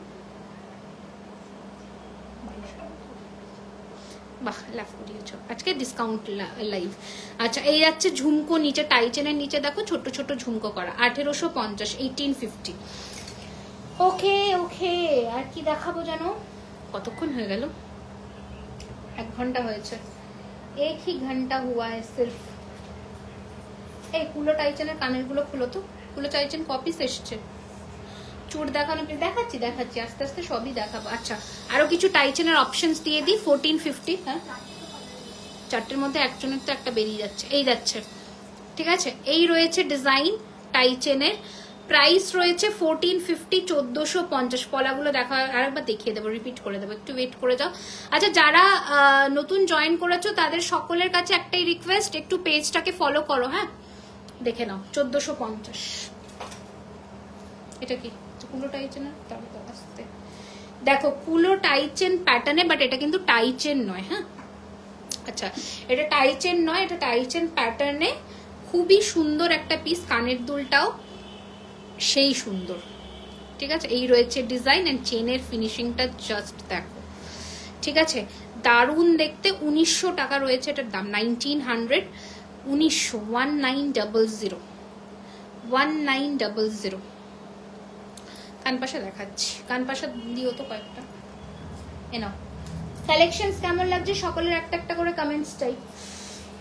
বাহ লাভ করিয়েছ, আজকে ডিসকাউন্ট লাইভ। আচ্ছা এই যাচ্ছে ঝুমকো, নিচে টাইচেনের নিচে দেখো ছোট ছোট ঝুমকো করা। 1850, 1850। ওকে ওকে, আর কি দেখাবো জানো? কতক্ষণ হয়ে গেল? 1 ঘন্টা হয়েছে। এক হি ঘন্টা হুয়া है सिर्फ। এই কুলো টাইচেনের কানের গুলো খুলো তো। কুলো টাইচেন কপিস এসছে। চুড় দেখানো, দেখাচ্ছি আস্তে আস্তে সবই দেখাবো। আচ্ছা আরো কিছু টাইচেনের অপশনস দিয়ে দিই। 1450। হ্যাঁ 4টের মধ্যে একজনের তো একটা বেরিয়ে যাচ্ছে। এই যাচ্ছে, ঠিক আছে? এই রয়েছে ডিজাইন টাইচেনের। প্রাইস রয়েছে 1450, 1450। পলাগুলো দেখা আরেকবার দেখিয়ে দেবো, রিপিট করে দেবো, একটু ওয়েট করে যাও। আচ্ছা যারা নতুন জয়েন করেছো তাদের সকলের কাছে একটাই রিকোয়েস্ট, একটু পেজটাকে ফলো করো। হ্যাঁ দেখে নাও 1450। এটা কি কুলো টাইচেনের? আসতে দেখো কুলো টাইচেন প্যাটার্নে, বাট এটা কিন্তু টাইচেন নয়। হ্যাঁ আচ্ছা এটা টাইচেন নয়, এটা টাইচেন প্যাটার্নে। খুবই সুন্দর একটা পিস, কানের দুলটাও সেই সুন্দর, ঠিক আছে? এই রয়েছে ডিজাইন এন্ড চেনের ফিনিশিংটা জাস্ট দেখো, ঠিক আছে? দারুণ দেখতে। 1900 টাকা রয়েছে এটার দাম। 1900, 1900, 1900। কানপাশা দেখাচ্ছি, কানপাশা দিও তো কয়েকটা। এ নাও। কালেকশনস কেমন লাগছে সকলের একটা একটা করে কমেন্টস চাই।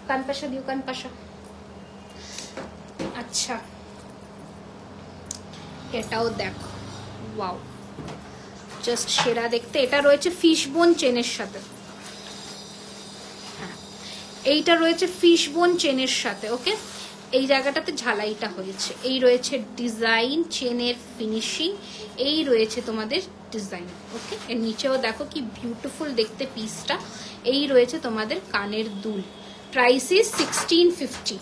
কান পাশা দিও, কান পাশা। আচ্ছা এটাও দেখো, ওয়াও জাস্ট সেরা দেখতে। এটা রয়েছে ফিশ বোন চেনের সাথে, হ্যাঁ এইটা রয়েছে ফিশ বোন চেনের সাথে। ওকে, এই জায়গাটাতে ঝালাইটা হয়েছে, এই রয়েছে ডিজাইন, চেনের ফিনিশিং, এই রয়েছে তোমাদের ডিজাইন। ওকে, এর নিচেও দেখো কি বিউটিফুল দেখতে পিসটা। এই রয়েছে তোমাদের কানের দুল। Price is 1650,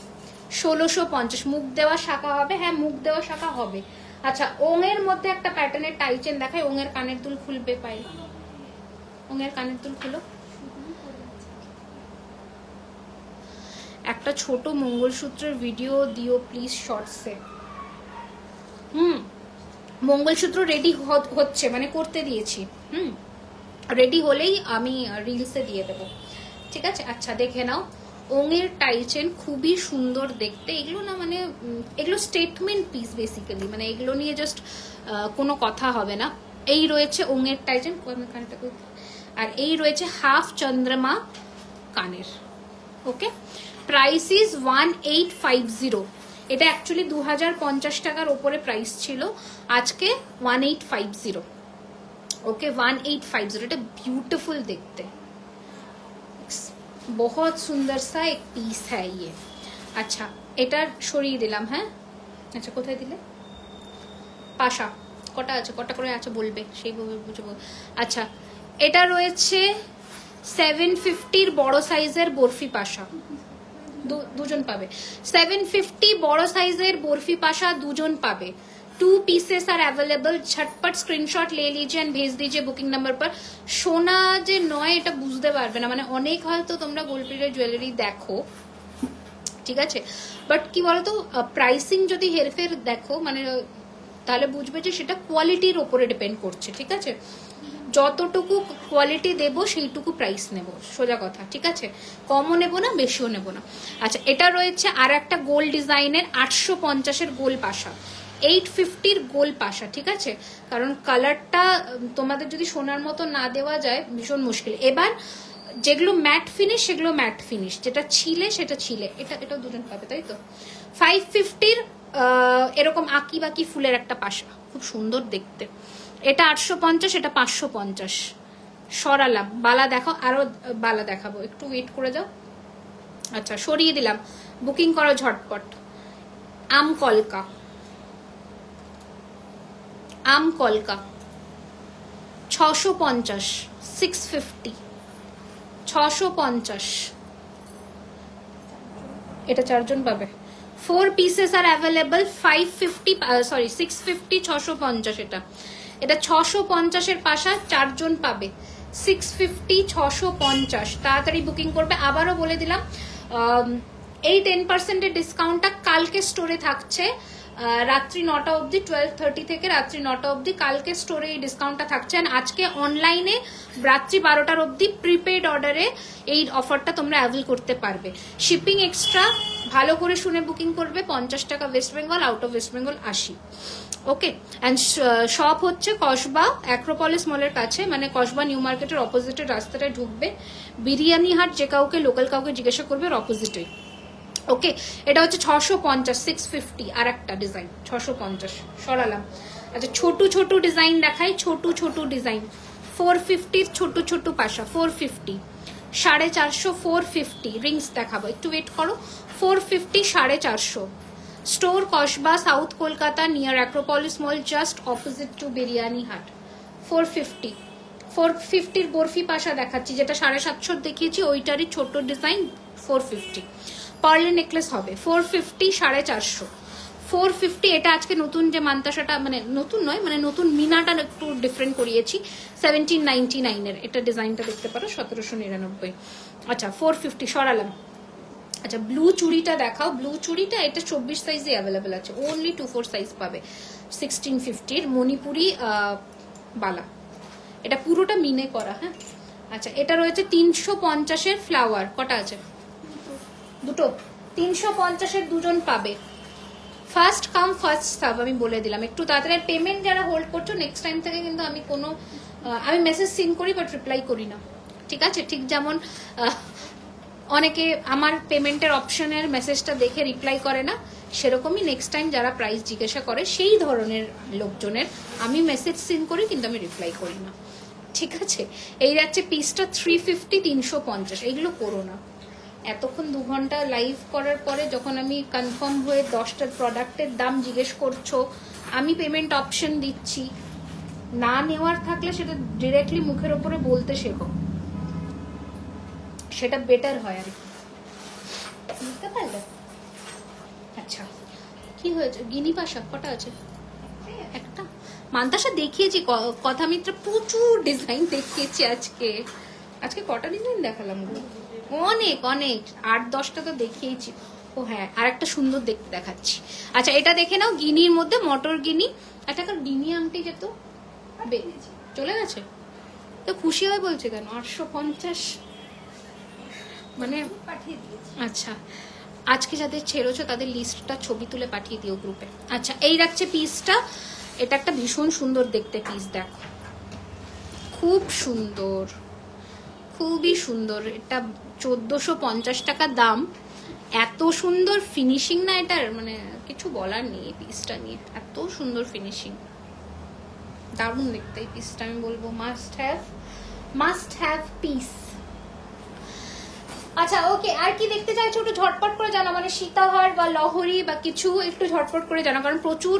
1650। মুখ দেওয়া শাখা হবে, হ্যাঁ মুখ দেওয়া শাখা হবে। আচ্ছা ওঙের মধ্যে একটা প্যাটার্নের টাইচেন দেখায়, ওঙের কানের দুল খুলবে পাই, ওঙের কানের দুল খুলো। একটা ছোট মঙ্গলসূত্রের ভিডিও দিও প্লিজ শর্টসে। মঙ্গলসূত্র রেডি হচ্ছে, মানে করতে দিয়েছি, রেডি হলেই আমি রিলসে দিয়ে দেবো, ঠিক আছে। আচ্ছা দেখে নাও, ওঙের টাইচেন খুবই সুন্দর দেখতে। এগুলো না মানে এগুলো স্টেটমেন্ট পিস বেসিক্যালি, মানে এগুলো নিয়ে জাস্ট কোনো কথা হবে না। এই রয়েছে ওঙের টাইচেন, আর এই রয়েছে হাফ চন্দ্রমা কানের। ওকে, প্রাইস ইজ 1850। এটা অ্যাকচুয়ালি 2050 টাকার ওপরে প্রাইস ছিল, আজকে 1850। ওকে 1850। এটা বিউটিফুল দেখতে, बहुत सुंदर सा एक पीस है ये। अच्छा এটা সরিয়ে দিলাম, হ্যাঁ আচ্ছা কোথায় দিলে পাশা, কটা আছে, কটা করে আছে বলবে, সেইভাবে বুঝবো। আচ্ছা এটা রয়েছে 750 বড় সাইজের বরফি পাশা, দুজন পাবে। 750 বড় সাইজের বরফি পাশা দুজন পাবে। 2 पीसेस आर अवेलेबल, झटपट स्क्रीनशॉट ले लीजिए एंड भेज दीजिए बुकिंग नंबर पर। সোনা যে নয় এটা বুঝতে পারবে না, মানে অনেক হয়তো তোমরা গোল্ডপ্লেটেড জুয়েলারি দেখো, ঠিক আছে, বাট কি বলতো প্রাইসিং যদি হেরফের দেখো মানে তাহলে বুঝবে যে সেটা কোয়ালিটির উপরে ডিপেন্ড করছে, ঠিক আছে। যতটুকু কোয়ালিটি দেবো সেইটুকু প্রাইস নেব, সোজা কথা, ঠিক আছে, কমও নেব না বেশিও নেব না। আচ্ছা এটা রয়েছে আর একটা গোল্ড ডিজাইনের 850-এর গোল পাশা, 850-র গোল পাশা, ঠিক আছে, কারণ কালারটা তোমাদের যদি সোনার মতো না দেওয়া যায় ভীষণ মুশকিল। এবার যেগুলো ম্যাট ফিনিশ সেগুলো ম্যাট ফিনিশ, যেটা ছিলে সেটা ছিলে। এটাও দুজন পাবে, তাই তো। 550-র এরকম আঁকি বাকি ফুলের একটা পাশা, খুব সুন্দর দেখতে। এটা 850, এটা 550। সরালাম, বালা দেখো, আরো বালা দেখাবো, একটু ওয়েট করে যাও। আচ্ছা সরিয়ে দিলাম, বুকিং করো ঝটপট। আম কলকা, আম কলকা 650, 650, 650। এটা চারজন পাবে। 4 pieces are available, 550 সরি 650, 650। এটা 650-এর পাশা, চারজন পাবে। 650, 650, তাড়াতাড়ি বুকিং করবে। আবারও বলে দিলাম এই 10%-এর ডিসকাউন্টটা কালকে স্টোরে থাকছে রাত্রি 9টা অবধি, 12:30 থেকে রাত্রি 9টা অবধি কালকে স্টোরে এই ডিসকাউন্টটা থাকছে। আজকে অনলাইনে রাত্রি 12টার অবধি প্রিপেড অর্ডারে এই অফারটা তোমরা অ্যাভেল করতে পারবে। শিপিং এক্সট্রা, ভালো করে শুনে বুকিং করবে। 50 টাকা West Bengal, out of West Bengal 80। Okay, and shop হচ্ছে কসবা অ্যাক্রোপলিস মলের কাছে, মানে কসবা নিউ মার্কেটের অপোজিটের রাস্তাটায় ঢুকবে। বিরিয়ানি হাট যে কাউকে লোকাল কাউকে জিজ্ঞাসা করবে ওর অপোজিটে। ওকে, এটা হচ্ছে 650, 650। আর একটা ডিজাইন 650, সরালাম। আচ্ছা ছোট ছোট ডিজাইন দেখাই, ছোট ছোট ডিজাইন। 450-র ছোট ছোট পাশা, 450, 450, 450 রিংস দেখাবো, একটু ওয়েট করো। 450, 450। Store Kasba, south Kolkata, near Acropolis mall, just opposite to Biryani হাট। 450, 450-র বরফি পাশা দেখাচ্ছি, যেটা 750 দেখিয়েছি ওইটারই ছোট ডিজাইন 450। পার্লের নেকলেস হবে 450, 450, 450। এটা আজকে নতুন যে মান্তাসাটা, মানে নতুন নয়, মানে নতুন মিনাটা একটু ডিফারেন্ট করিয়েছি, 1799-এর। এটা ডিজাইনটা দেখতে পারো, 1799। আচ্ছা 450, সরালাম। আচ্ছা ব্লু চুড়িটা দেখাও, ব্লু চুড়িটা এটা 24 সাইজে অ্যাভেলেবেল আছে, ওনলি 24 সাইজ পাবে। 1650-র মণিপুরি বালা, এটা পুরোটা মিনে করা, হ্যাঁ। আচ্ছা এটা রয়েছে 350-এর ফ্লাওয়ার, কটা আছে, দুটো। 350-এর দুজন পাবে। ফার্স্ট কাম ফার্স্ট সার্ভ, আমি বলে দিলাম। একটু তাড়াতাড়ি পেমেন্ট যারা হোল্ড করছো, নেক্সট টাইম থেকে কিন্তু আমি মেসেজ সিন করি বাট রিপ্লাই করি না, ঠিক আছে। ঠিক যেমন অনেকে আমার পেমেন্টের অপশনের মেসেজটা দেখে রিপ্লাই করে না, সেরকমই নেক্সট টাইম যারা প্রাইস জিজ্ঞাসা করে সেই ধরনের লোকজনের আমি মেসেজ সিন করি, কিন্তু আমি রিপ্লাই করি না, ঠিক আছে? এই যাচ্ছে পিসটা 350, 350, এইগুলো করো না। এতক্ষণ 2 ঘন্টা লাইভ করার পরে যখন আমি কনফার্ম হয়ে 10টা প্রোডাক্টের দাম জিজ্ঞেস করছো, আমি পেমেন্ট অপশন দিচ্ছি, না নেওয়ার থাকলে সেটা ডিরেক্টলি মুখের ওপরে বলতে শেখো, সেটা বেটার হয় আর কি, বুঝতে পারলে? আচ্ছা, কি হয়েছে? গিনি পাশা কটা আছে? একটা। মান্তাসা দেখিয়েছি, কথা মিত্র প্রচুর ডিজাইন দেখিয়েছি আজকে। আজকে কটা ডিজাইন দেখালাম গো? অনেক অনেক, 8-10টা তো দেখিয়েছি। ও হ্যাঁ, আর একটা সুন্দর দেখতে দেখাচ্ছি। আচ্ছা, এটা দেখে নাও, গিনির মধ্যে মটর গিনি। একটা গিনি আংটি যেত, চলে গেছে তো খুশি হয়ে বলছে কেন? 850 মানে পাঠিয়ে দিয়েছি। আচ্ছা, আজকে যাদের ছেড়েছো তাদের লিস্টটা ছবি তুলে পাঠিয়ে দিও গ্রুপে। আচ্ছা, এই রাখছে পিসটা, এটা একটা ভীষণ সুন্দর দেখতে পিস, দেখো খুব সুন্দর, খুবই সুন্দর। এটা 1450 টাকা দাম। এত সুন্দর ফিনিশিং না এটার, মানে কিছু বলার নেই এই পিসটা নিয়ে, এত সুন্দর ফিনিশিং, দারুণ দেখতে এই পিসটা। আমি বলবো মাস্ট হ্যাভ পিস। আচ্ছা ওকে, আর কি দেখতে চাইছো একটু ঝটপট করে জানো, মানে সীতাহার বা লহরি বা কিছু একটু ঝটপট করে জানো, কারণ প্রচুর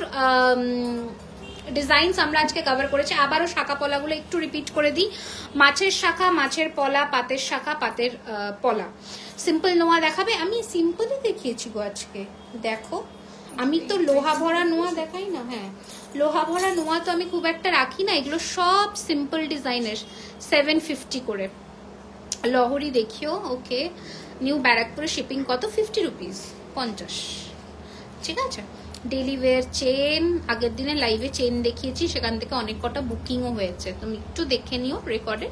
ডিজাইনস আমরা আজকে কভার করেছি। আবারও শাখা পলাগুলো একটু রিপিট করে দিই। মাছের শাখা, মাছের পলা, পাতের শাখা, পাতের পলা। সিম্পল নোয়া দেখাবে? আমি সিম্পলই দেখিয়েছি গো আজকে, দেখো আমি তো লোহা ভরা নোয়া দেখাই না। হ্যাঁ, লোহা ভরা নোয়া তো আমি খুব একটা রাখি না, এগুলো সব সিম্পল ডিজাইনের, 750 করে। লহরি দেখিও, ওকে। নিউ ব্যারাকপুরে শিপিং কত? 50 রুপিস, 50, ঠিক আছে। ডেলি ওয়্যার চেন, আগের দিনে লাইভে চেন দেখিয়েছি, সেখান থেকে অনেক কটা বুকিংও হয়েছে, তুমি একটু দেখে নিও রেকর্ডে।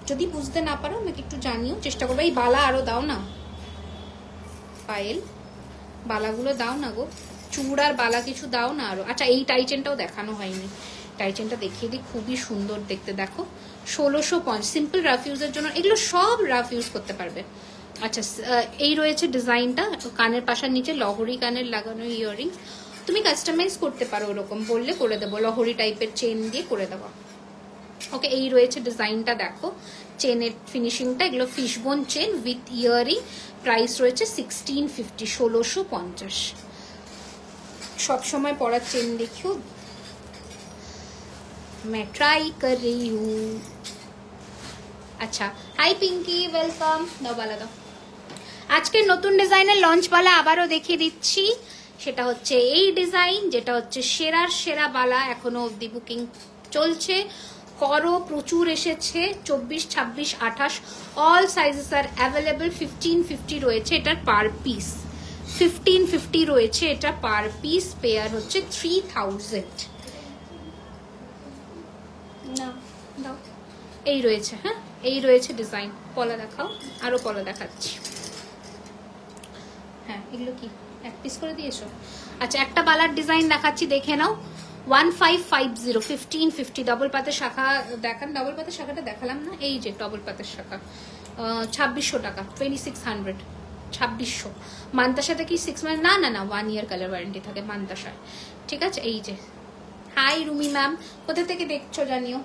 যদি বুঝতে না পারো আমাকে একটু জানিও, চেষ্টা করবো। এই বালা আরো দাও না, পায়েল বালাগুলো দাও না গো, চূড় আর বালা কিছু দাও না আরো। আচ্ছা, এই টাই চেনটাও দেখানো হয়নি, টাই চেনটা দেখিয়ে দিই, খুবই সুন্দর দেখতে, দেখো 1650, সিম্পল রাফ ইউজের জন্য, এগুলো সব রাফ ইউজ করতে পারবে। আচ্ছা, এই রয়েছে ডিজাইনটা, কানের পাশার নিচে লহরি কানের লাগানো ইয়াররিং, তুমি কাস্টমাইজ করতে পারো, ওরকম বললে করে দেবো, লহরি টাইপের চেন দিয়ে করে দেবো। ওকে, এই রয়েছে ডিজাইনটা, দেখো চেনের ফিনিশিংটা, এগুলো fishbone chain with earring, price রয়েছে 1650, 1650। সবসময় পরার চেন দেখিও, मैं ट्राई कर रही हूँ। अच्छा, हाय पिंकी, वेलकम। दाও বালা দাও। আজকে নতুন ডিজাইনের লঞ্চ বালা আবারও দেখিয়ে দিচ্ছি, সেটা হচ্ছে এই ডিজাইন, যেটা হচ্ছে সেরার সেরা বালা, এখনো অবধি বুকিং চলছে, করো, প্রচুর এসেছে, 24, 26, 28 অল সাইজেস আর অ্যাভেলেবল। 1550 রয়েছে এটার পার পিস, 1550 রয়েছে এটা পার পিস, পেয়ার হচ্ছে 3000। না দাও, এই রয়েছে, হ্যাঁ এই রয়েছে ডিজাইন। পলা দেখাও, আরো পলা দেখাচ্ছি। হ্যাঁ, এগুলো কি এক পিস করে দিয়েছো? আচ্ছা, একটা বালার ডিজাইন দেখাচ্ছি, দেখে নাও। 1550, 1550 ডবল পাতের শাখা দেখান, ডবল পাতের শাখাটা দেখালাম না, এই যে ডবল পাতের শাখা, 2600 টাকা, 2600, 2600। মান্তাসাতে কি 6 মান্থ? না না না, 1 ইয়ার কালার ওয়ারেন্টি থাকে মান্তাসায়, ঠিক আছে। এই যে, হাই রুমি ম্যাম, কোথা থেকে দেখছো জানিও।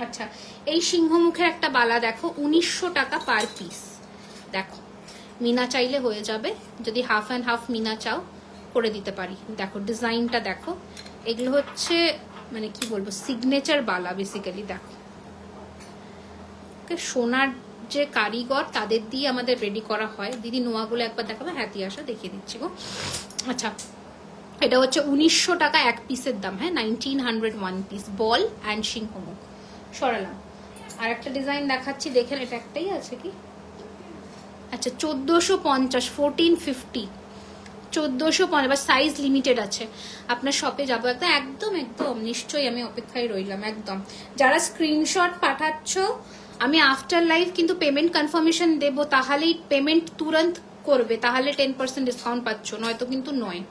আচ্ছা, এই সিংহমুখের একটা বালা দেখো, 1900 টাকা পার পিস, দেখো মিনা চাইলে হয়ে যাবে, যদি হাফ অ্যান্ড হাফ মিনা চাও করে দিতে পারি। দেখো ডিজাইনটা দেখো, এগুলো হচ্ছে মানে কি বলবো, সিগনেচার বালা বেসিক্যালি। দেখো সোনার যে কারিগর তাদের দিয়ে আমাদের রেডি করা হয়। দিদি নোয়াগুলো একবার দেখাবে? হ্যাঁ দিয়ে আসা, দেখিয়ে দিচ্ছি গো। আচ্ছা, এটা হচ্ছে 1900 টাকা এক পিসের দাম, হ্যাঁ 1900 1 পিস, বল অ্যান্ড সিংহমুখ। সরালাম, আর একটা ডিজাইন দেখাচ্ছি, দেখেন এটা একটাই আছে কি? আচ্ছা, 1450, 1450, 1450, সাইজ লিমিটেড আছে। আপনার শপে যাবো একদম একদম একদম নিশ্চয়ই, আমি অপেক্ষায় রইলাম একদম। যারা স্ক্রিনশট পাঠাচ্ছ, আমি আফটার লাইভ কিন্তু পেমেন্ট কনফার্মেশন দেবো, তাহলেই পেমেন্ট তুরন্ত করবে, তাহলে 10% ডিসকাউন্ট পাচ্ছ, নয়তো কিন্তু নয়,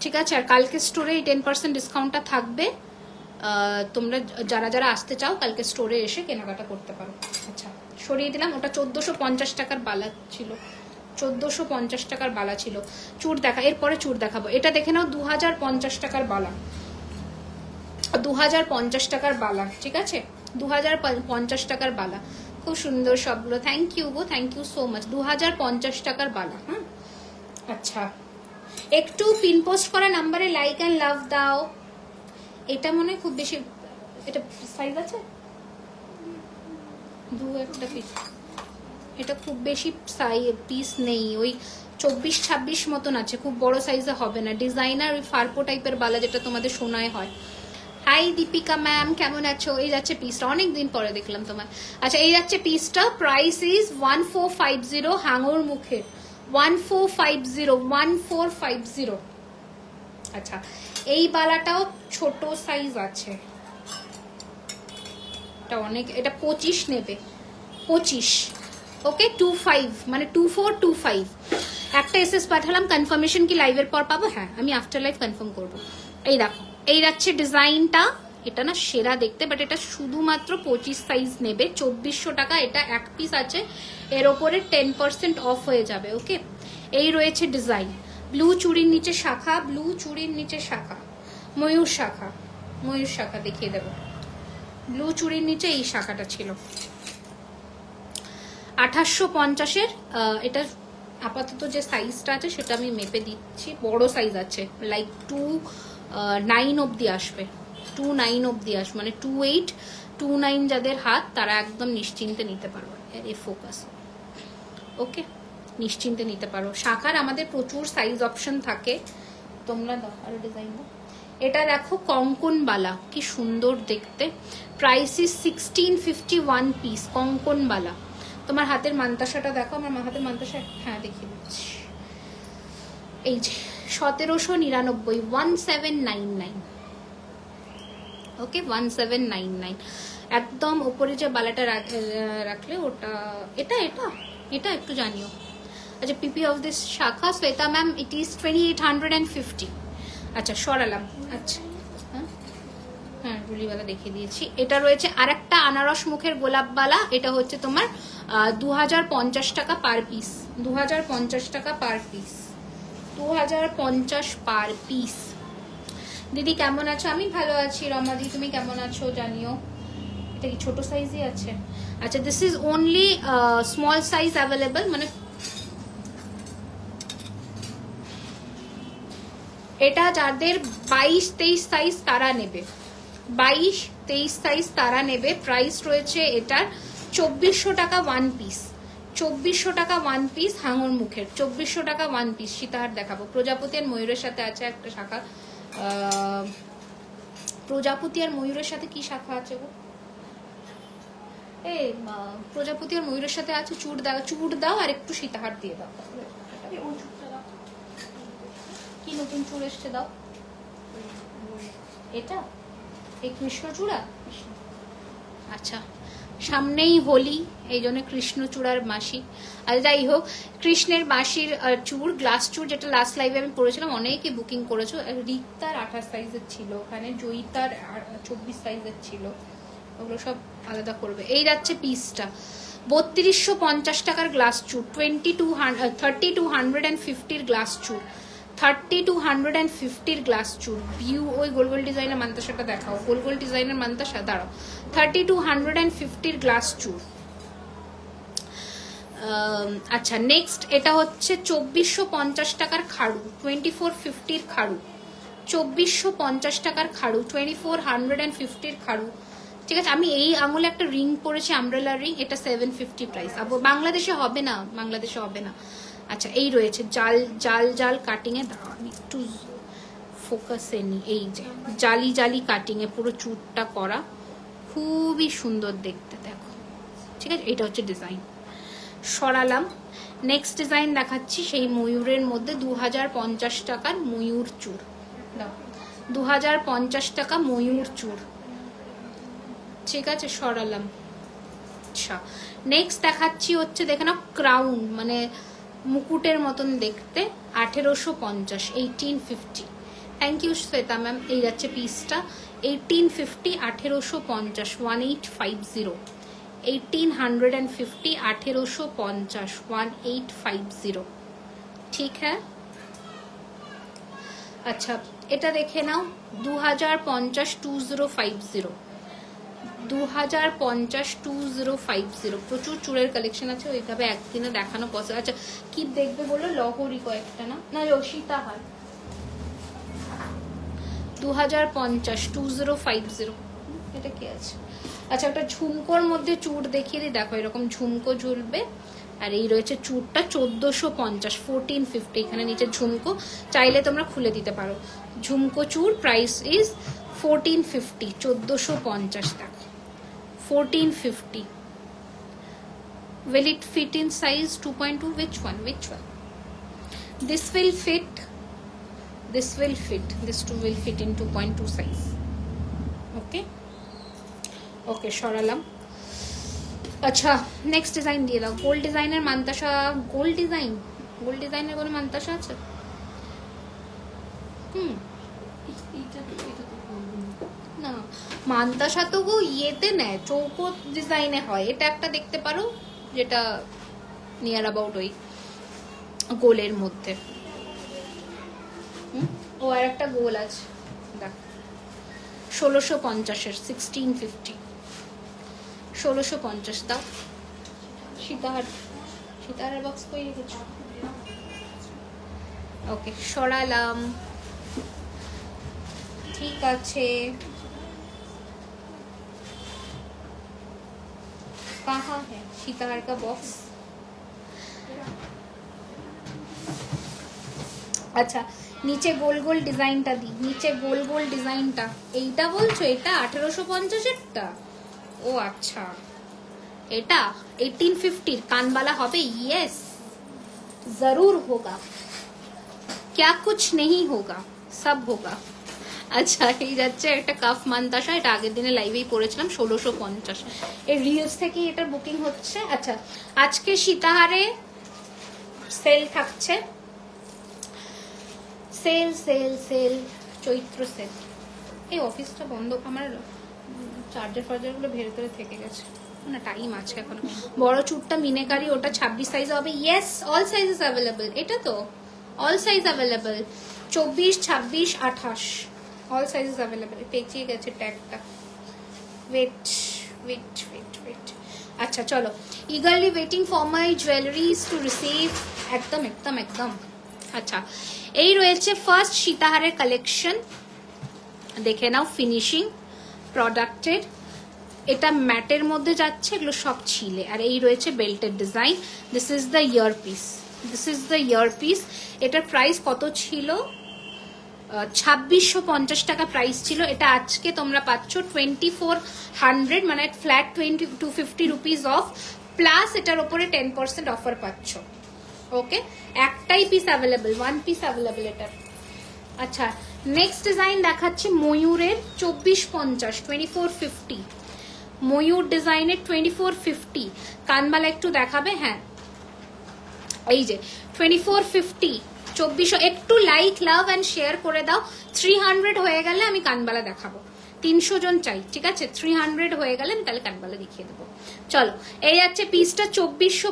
ঠিক আছে। আর কালকে স্টোরে এই 10% ডিসকাউন্টটা থাকবে, তোমরা যারা যারা আসতে চাও কালকে স্টোরে এসে কেনাকাটা করতে পারো। আচ্ছা, সরিয়ে দিলাম। ওটা 1450 টাকার বালা ছিল, 1450 টাকার বালা ছিল। চূড় দেখা, এরপরে চূড় দেখাবো। এটা দেখে নাও 2050 টাকার বালা, 2050 টাকার বালা, ঠিক আছে, 2050 টাকার বালা। খুব সুন্দর সবগুলো, থ্যাংক ইউ গো, থ্যাংক ইউ সো মাচ। 2050 টাকার বালা। হ্যাঁ আচ্ছা, একটু পিন পোস্ট করা নাম্বারে লাইক অ্যান্ড লাভ দাও। এটা মনে খুব বেশি, এটা সাইজ আছে একটা পিস, এটা খুব বেশি পিস নেই, ওই 24-26 মতন আছে, খুব বড় সাইজে হবে না। ডিজাইনার ওই ফারপো টাইপের বালা যেটা তোমাদের সোনায় হয়। হাই দীপিকা ম্যাম, কেমন আছো? এই যাচ্ছে পিসটা, অনেকদিন পরে দেখলাম তোমার। আচ্ছা এই যাচ্ছে পিসটা, প্রাইস ইজ 1450, হাঙর মুখের 1450, 1450। আচ্ছা এই বালাটাও ছোট সাইজ আছে, এটা অনেক, এটা 25 নেবে, 25, ওকে 25 মানে 2425। একটা এসএস পাঠালাম, কনফার্মেশন কি লাইভের পর পাবো? হ্যাঁ আমি আফটার লাইভ কনফার্ম করবো। এই দেখো, এই যাচ্ছে ডিজাইনটা, এটা না সেরা দেখতে, বাট এটা শুধুমাত্র 25 সাইজ নেবে, 2400 টাকা। এটা এক পিস আছে, এর ওপরে 10% অফ হয়ে যাবে, ওকে। এই রয়েছে ডিজাইন, ব্লু চুড়ির নিচে শাখা, ব্লু চুড়ির নিচে শাখা, ময়ূর শাখা, ময়ূর শাখা দেখিয়ে দেবো। ব্লু চুড়ির নিচে এই শাখাটা ছিল, 2850-এর। এটা আপাতত যে সাইজটা আছে সেটা আমি মেপে দিচ্ছি, বড় সাইজ আছে, লাইক 29 অব্দি আসবে, 29 অব্দি আসবে, মানে 28, 29 যাদের হাত তারা একদম নিশ্চিন্তে নিতে পারো। এ ফোকাস, ওকে, নিশ্চিন্তে নিতে পারো। শাখার আমাদের প্রচুর সাইজ অপশন থাকে, তোমরা দেখো। আর ডিজাইন এটা দেখো, কঙ্কন বালা, কি সুন্দর দেখতে। প্রাইস ইজ 1651 পিস, কঙ্কন বালা। তোমার হাতের মান্তাসাটা দেখো, আমার হাতের মান্তাসা, হ্যাঁ দেখিয়ে দিচ্ছি। এই যে 1799, 1799, ওকে 1799। একদম উপরে যে বালাটা রাখলে ওটা, এটা এটা এটা একটু জানিও। আচ্ছা পিপি অফ দিস শাখা শ্বেতা ম্যাম, ইট ইজ 2850। আচ্ছা সরালাম। আচ্ছা হ্যাঁ রুলিওয়ালা দেখিয়ে দিয়েছি। এটা রয়েছে আর একটা আনারস মুখের গোলাপবালা, এটা হচ্ছে তোমার 2050 টাকা পার পিস, 2050 টাকা পার পিস, 2050 পার পিস। দিদি কেমন আছো? আমি ভালো আছি। রমাদি তুমি কেমন আছো জানিও। এটা কি ছোট সাইজই আছে? আচ্ছা this is only small size available, মানে এটা যাদের 22-23 সাইজ তারা নেবে, 22-23 সাইজ তারা নেবে। প্রাইস রয়েছে এটার 2400 টাকা ওয়ান পিস, 2400 টাকা ওয়ান পিস, হাঙর মুখের 2400 টাকা ওয়ান পিস। সীতাহার দেখাবো, প্রজাপতি আর ময়ূরের সাথে আছে একটা শাখা। প্রজাপতি আর ময়ূরের সাথে কি শাখা আছে গো? এই প্রজাপতি আর ময়ূরের সাথে আছে চূড় দাও, চূড় দাও আর একটু সীতাহার দিয়ে দাও। কি নতুন চূড় এসছে দাও? এটা এই কৃষ্ণচূড়া। আচ্ছা সামনেই হোলি, এই জন্য কৃষ্ণচূড়ার মাসি। আর যাই হোক, কৃষ্ণের মাসির চূড়, গ্লাস চূড়, যেটা লাস্ট লাইভে আমি পড়েছিলাম, অনেকে বুকিং করেছো। রিক্তার 28 সাইজের ছিল, ওখানে জয়িতার 24 সাইজের ছিল, ওগুলো সব আলাদা করবে। এই যাচ্ছে পিসটা 3250 টাকার গ্লাস চূড়, 3250 গ্লাস চূড়, 3250 গ্লাস চূড়। ভিউ ওই গোল গোল ডিজাইনের মান্তাসাটা দেখাও, গোল গোল ডিজাইনের মান্তাসা দাঁড়াও। 3250 গ্লাস চূড়। আচ্ছা নেক্সট এটা হচ্ছে 2450 টাকার খাড়ু, 2450 খাড়ু, 2450 টাকার খাড়ু, 2450 খাড়ু। ঠিক আছে, আমি এই আঙুলে একটা রিং পরেছি, আমব্রেলা রিং, এটা 750 প্রাইস। বাংলাদেশে হবে না, বাংলাদেশে হবে না। আচ্ছা এই রয়েছে জাল জাল জাল কাটিং এ, দাঁড়াও আমি একটু ফোকাসে নি। এই যে জালি জালি কাটিং এ পুরো চুটটা করা, খুবই সুন্দর দেখতে, দেখো। ঠিক আছে, এটা হচ্ছে ডিজাইন। সরালাম। নেক্সট ডিজাইন দেখাচ্ছি, সেই ময়ূরের মধ্যে 2050 টাকার ময়ূর চূড়, 2050 টাকা ময়ূর চূড়। ঠিক আছে সরালাম। আচ্ছা নেক্সট দেখাচ্ছি হচ্ছে, দেখে নাও, ক্রাউন, মানে মুকুটের মতন দেখতে, 1850, 1850। Thank you Shweta ma'am. এই যাচ্ছে পিসটা 1850, 1850, 1850, 1850 1850 1850 ঠিক হ্যাঁ। আচ্ছা এটা দেখে নাও 2050 2050 2050 2050 প্রচুর চুড়ের কালেকশন আছে, ওইভাবে একদিনে দেখানো পসিবল। আচ্ছা কি দেখবে বলো? লহরি কয়েকটা না না সীতাহার 2050 2050 এটা কি আছে? আচ্ছা একটা ঝুমকোর মধ্যে চূড় দেখিয়ে দিই, দেখো এরকম ঝুমকো ঝুলবে, আর এই রয়েছে চূড়টা 1450 1450, এখানে নিচে ঝুমকো, চাইলে তোমরা খুলে দিতে পারো। ঝুমকো চূড় প্রাইস ইজ 1450 1450 দেখো 1450। Will it fit in size 2.2? Which one? Which one? This will fit. This will fit. This too will fit in 2.2 size. Okay. Okay, সরালাম। আচ্ছা নেক্সট ডিজাইন দিয়ে দাও। গোল্ড ডিজাইনের মান্তাসা, গোল্ড ডিজাইনের কোনো মান্তাসা আছে? না মান্তাসা তো গো ইয়েতে নেয়, চৌকো ডিজাইনে হয়। এটা একটা দেখতে পারো যেটা নিয়ার অ্যাবাউট ওই গোলের মধ্যে। ও আর একটা গোল আছে দেখ 1650 1650 1650 দাও। সীতাহার বক্স কই রেখেছো? ওকে সরালাম, ঠিক আছে। कहाँ है সীতাহার का বক্স? আচ্ছা নিচে গোল গোল ডিজাইনটা দি, নিচে গোল গোল ডিজাইনটা এইটা বলছো? এটা 1850 এরটা? ও আচ্ছা এটা 1850 কানবালা হবে? ইয়েস जरूर होगा, क्या कुछ नहीं होगा, सब होगा। আচ্ছা এই যাচ্ছে একটা কাফ মান্তাসা, এটা আগের দিনে লাইভেই পড়েছিলাম 1650, এই রিলস থেকে এটা বুকিং হচ্ছে। আচ্ছা আজকে সীতাহারে সেল থাকছে, সেল সেল সেল চৈত্র সেল। এই অফিসটা বন্ধ, আমার চার্জার ফার্জার গুলো ভেতরে থেকে গেছে না, টাইম আছে এখনো। বড় চুটটা মিনেকারি, ওটা 26 সাইজ হবে। ইয়েস অল সাইজেস অ্যাভেলেবল, এটা তো all size available 24 26 28 all sizes available. পেঁচিয়ে গেছে ট্যাগটা, ওয়েট ওয়েট ওয়েট ওয়েট। আচ্ছা চলো, eagerly waiting for my jewelleries to receive. একদম একদম একদম। আচ্ছা এই রয়েছে ফার্স্ট সীতাহারের কালেকশন, দেখে নাও ফিনিশিং প্রোডাক্টের। এটা ম্যাটের মধ্যে যাচ্ছে, এগুলো সব ছিলে। আর এই রয়েছে বেল্টের design. This is the ear piece, this is the ear piece. এটার প্রাইস কত ছিল? 2650 টাকা প্রাইস ছিল। এটা আজকে তোমরা পাচ্ছ 2400, মানে ফ্ল্যাট 250 রুপিস অফ, প্লাস এটার উপরে 10% অফার পাচ্ছ। ওকে একটাই piece available, one piece available এটার। আচ্ছা নেক্সট ডিজাইন দেখাচ্ছি ময়ূরের 2450 2450, ময়ূর ডিজাইনের 2450 কানবালা একটু দেখাবে? হ্যাঁ এই যে 2450 2400। একটু লাইক লাভ অ্যান্ড শেয়ার করে দাও। 300 হয়ে গেলে আমি কানবালা দেখাবো, 300 জন চাই, ঠিক আছে? 300 হয়ে গেলে আমি তাহলে কানবালা দেখিয়ে দেবো। চলো এই যাচ্ছে পিসটা 2450